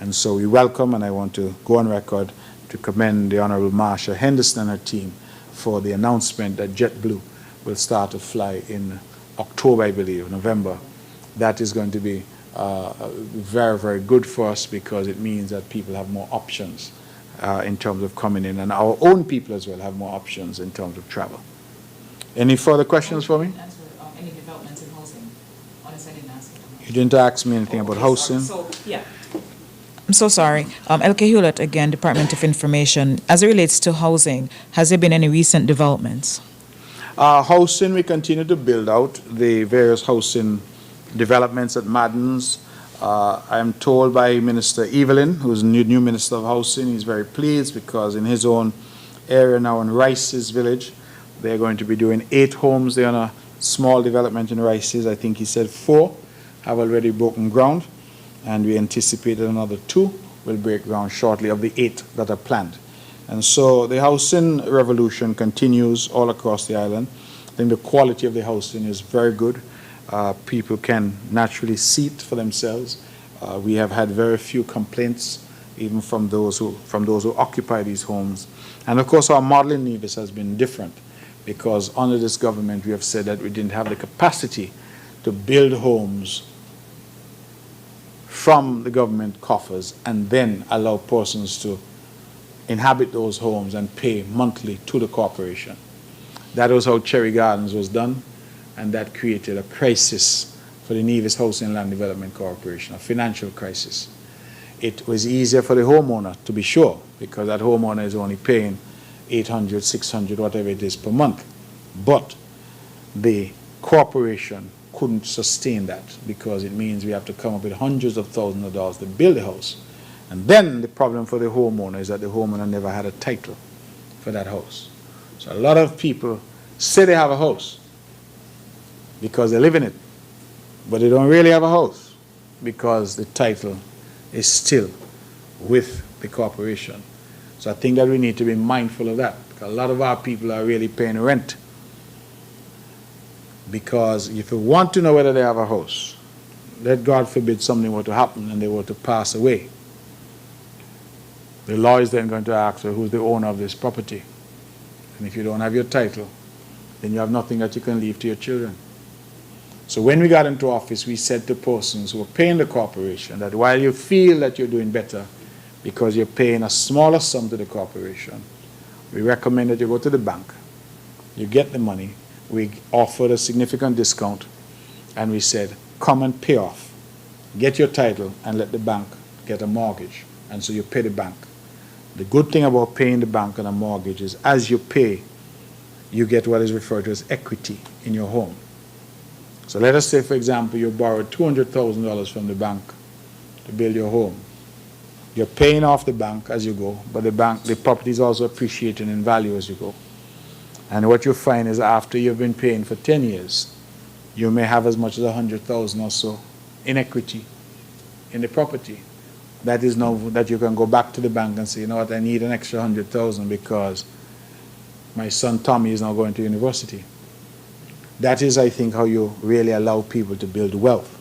Speaker 2: And so we welcome, and I want to go on record to commend the Honorable Marsha Henderson and her team for the announcement that JetBlue will start to fly in October, I believe, November. That is going to be very, very good for us because it means that people have more options in terms of coming in, and our own people as well have more options in terms of travel. Any further questions for me?
Speaker 5: Any developments in housing? Honestly, I didn't ask you.
Speaker 2: You didn't ask me anything about housing.
Speaker 5: So, yeah. I'm so sorry. L.K. Hewlett, again, Department of Information. As it relates to housing, has there been any recent developments?
Speaker 2: Housing, we continue to build out the various housing developments at Madden's. I am told by Minister Evelyn, who's new Minister of Housing, he's very pleased because in his own area now in Rice's village, they're going to be doing 8 homes there on a small development in Rice's. I think he said 4 have already broken ground, and we anticipate that another 2 will break ground shortly of the 8 that are planned. And so the housing revolution continues all across the island. I think the quality of the housing is very good. People can naturally see it for themselves. We have had very few complaints, even from those who occupy these homes. And of course, our model in Nevis has been different because under this government, we have said that we didn't have the capacity to build homes from the government coffers and then allow persons to inhabit those homes and pay monthly to the corporation. That was how Cherry Gardens was done, and that created a crisis for the Nevis Housing and Land Development Corporation, a financial crisis. It was easier for the homeowner, to be sure, because that homeowner is only paying $800, $600, whatever it is per month. But the corporation couldn't sustain that because it means we have to come up with hundreds of thousands of dollars to build a house. And then the problem for the homeowner is that the homeowner never had a title for that house. So a lot of people say they have a house because they live in it, but they don't really have a house because the title is still with the corporation. So I think that we need to be mindful of that, because a lot of our people are really paying rent. Because if you want to know whether they have a house, let God forbid something were to happen and they were to pass away, the law is then going to ask, well, who's the owner of this property? And if you don't have your title, then you have nothing that you can leave to your children. So when we got into office, we said to persons who were paying the corporation that while you feel that you're doing better because you're paying a smaller sum to the corporation, we recommend that you go to the bank, you get the money, we offered a significant discount, and we said, come and pay off. Get your title and let the bank get a mortgage. And so you pay the bank. The good thing about paying the bank on a mortgage is as you pay, you get what is referred to as equity in your home. So let us say, for example, you borrowed $200,000 from the bank to build your home. You're paying off the bank as you go, but the property is also appreciating in value as you go. And what you find is after you've been paying for 10 years, you may have as much as $100,000 or so in equity in the property. That is now that you can go back to the bank and say, you know what, I need an extra $100,000 because my son Tommy is now going to university. That is, I think, how you really allow people to build wealth,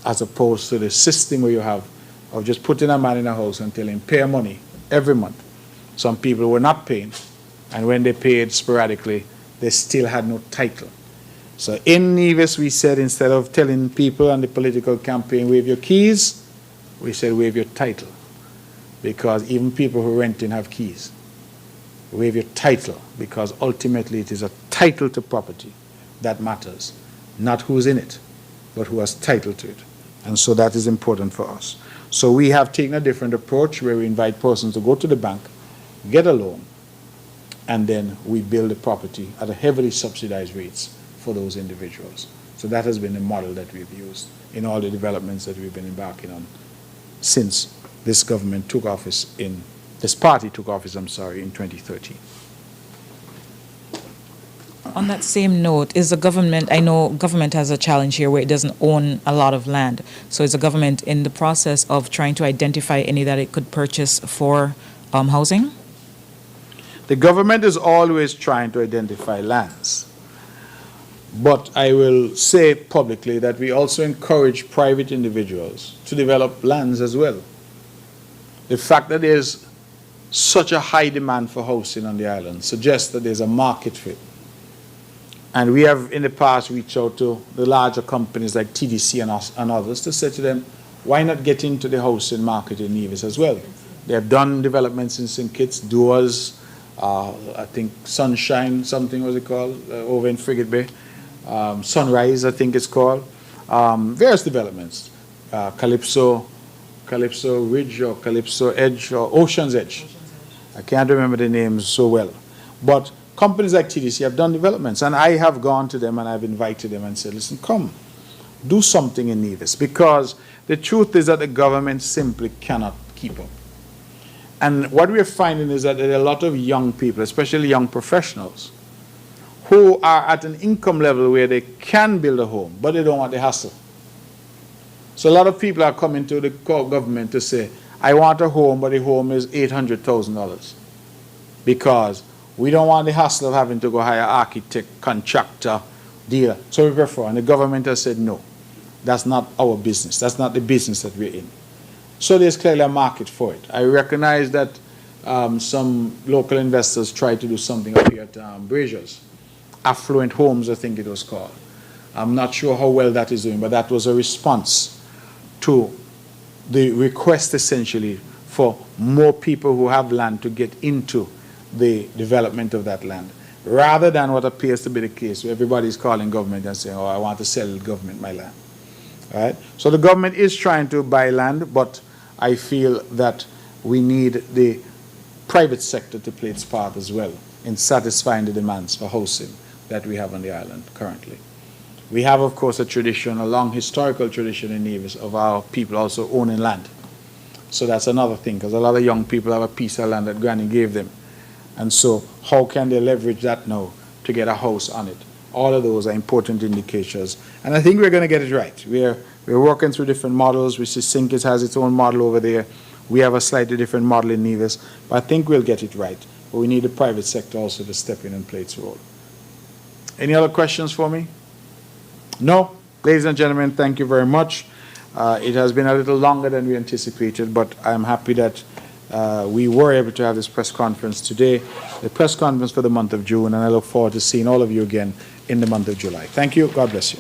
Speaker 2: as opposed to the system where you have of just putting a man in a house and telling him, pay money every month. Some people were not paying, and when they paid sporadically, they still had no title. So in Nevis, we said, instead of telling people on the political campaign, wave your keys, we said, wave your title. Because even people who are renting have keys. Wave your title, because ultimately it is a title to property that matters. Not who's in it, but who has title to it. And so that is important for us. So we have taken a different approach where we invite persons to go to the bank, get a loan, and then we build the property at a heavily subsidized rates for those individuals. So that has been the model that we've used in all the developments that we've been embarking on since this government took office this party took office, in 2013.
Speaker 5: On that same note, is the government, I know government has a challenge here where it doesn't own a lot of land. So is the government in the process of trying to identify any that it could purchase for housing?
Speaker 2: The government is always trying to identify lands. But I will say publicly that we also encourage private individuals to develop lands as well. The fact that there's such a high demand for housing on the island suggests that there's a market for it. And we have in the past reached out to the larger companies like TDC and others to say to them, why not get into the housing market in Nevis as well? They have done developments in St. Kitts, Doors, I think Sunshine, something was it called, over in Frigate Bay. Sunrise, I think it's called. Various developments. Calypso Ridge or Calypso Edge or Ocean's Edge. I can't remember the names so well. But companies like TDC have done developments, and I have gone to them and I've invited them and said, listen, come, do something in Nevis, because the truth is that the government simply cannot keep up. And what we're finding is that there are a lot of young people, especially young professionals, who are at an income level where they can build a home, but they don't want the hassle. So a lot of people are coming to the government to say, I want a home, but the home is $800,000, because we don't want the hassle of having to go hire architect, contractor, dealer. So we prefer, and the government has said, no, that's not our business. That's not the business that we're in. So there's clearly a market for it. I recognize that some local investors tried to do something up here at Brazier's. Affluent Homes, I think it was called. I'm not sure how well that is doing, but that was a response to the request essentially for more people who have land to get into the development of that land, rather than what appears to be the case where everybody's calling government and saying, oh, I want to sell the government my land. All right? So the government is trying to buy land, but I feel that we need the private sector to play its part as well in satisfying the demands for housing that we have on the island currently. We have, of course, a tradition, a long historical tradition in Nevis of our people also owning land. So that's another thing, because a lot of young people have a piece of land that Granny gave them. And so how can they leverage that now to get a house on it? All of those are important indicators. And I think we're going to get it right. We're working through different models. We see St. Kitts has its own model over there. We have a slightly different model in Nevis. But I think we'll get it right. But we need the private sector also to step in and play its role. Any other questions for me? No? Ladies and gentlemen, thank you very much. It has been a little longer than we anticipated, but I'm happy that we were able to have this press conference today, the press conference for the month of June, and I look forward to seeing all of you again in the month of July. Thank you. God bless you.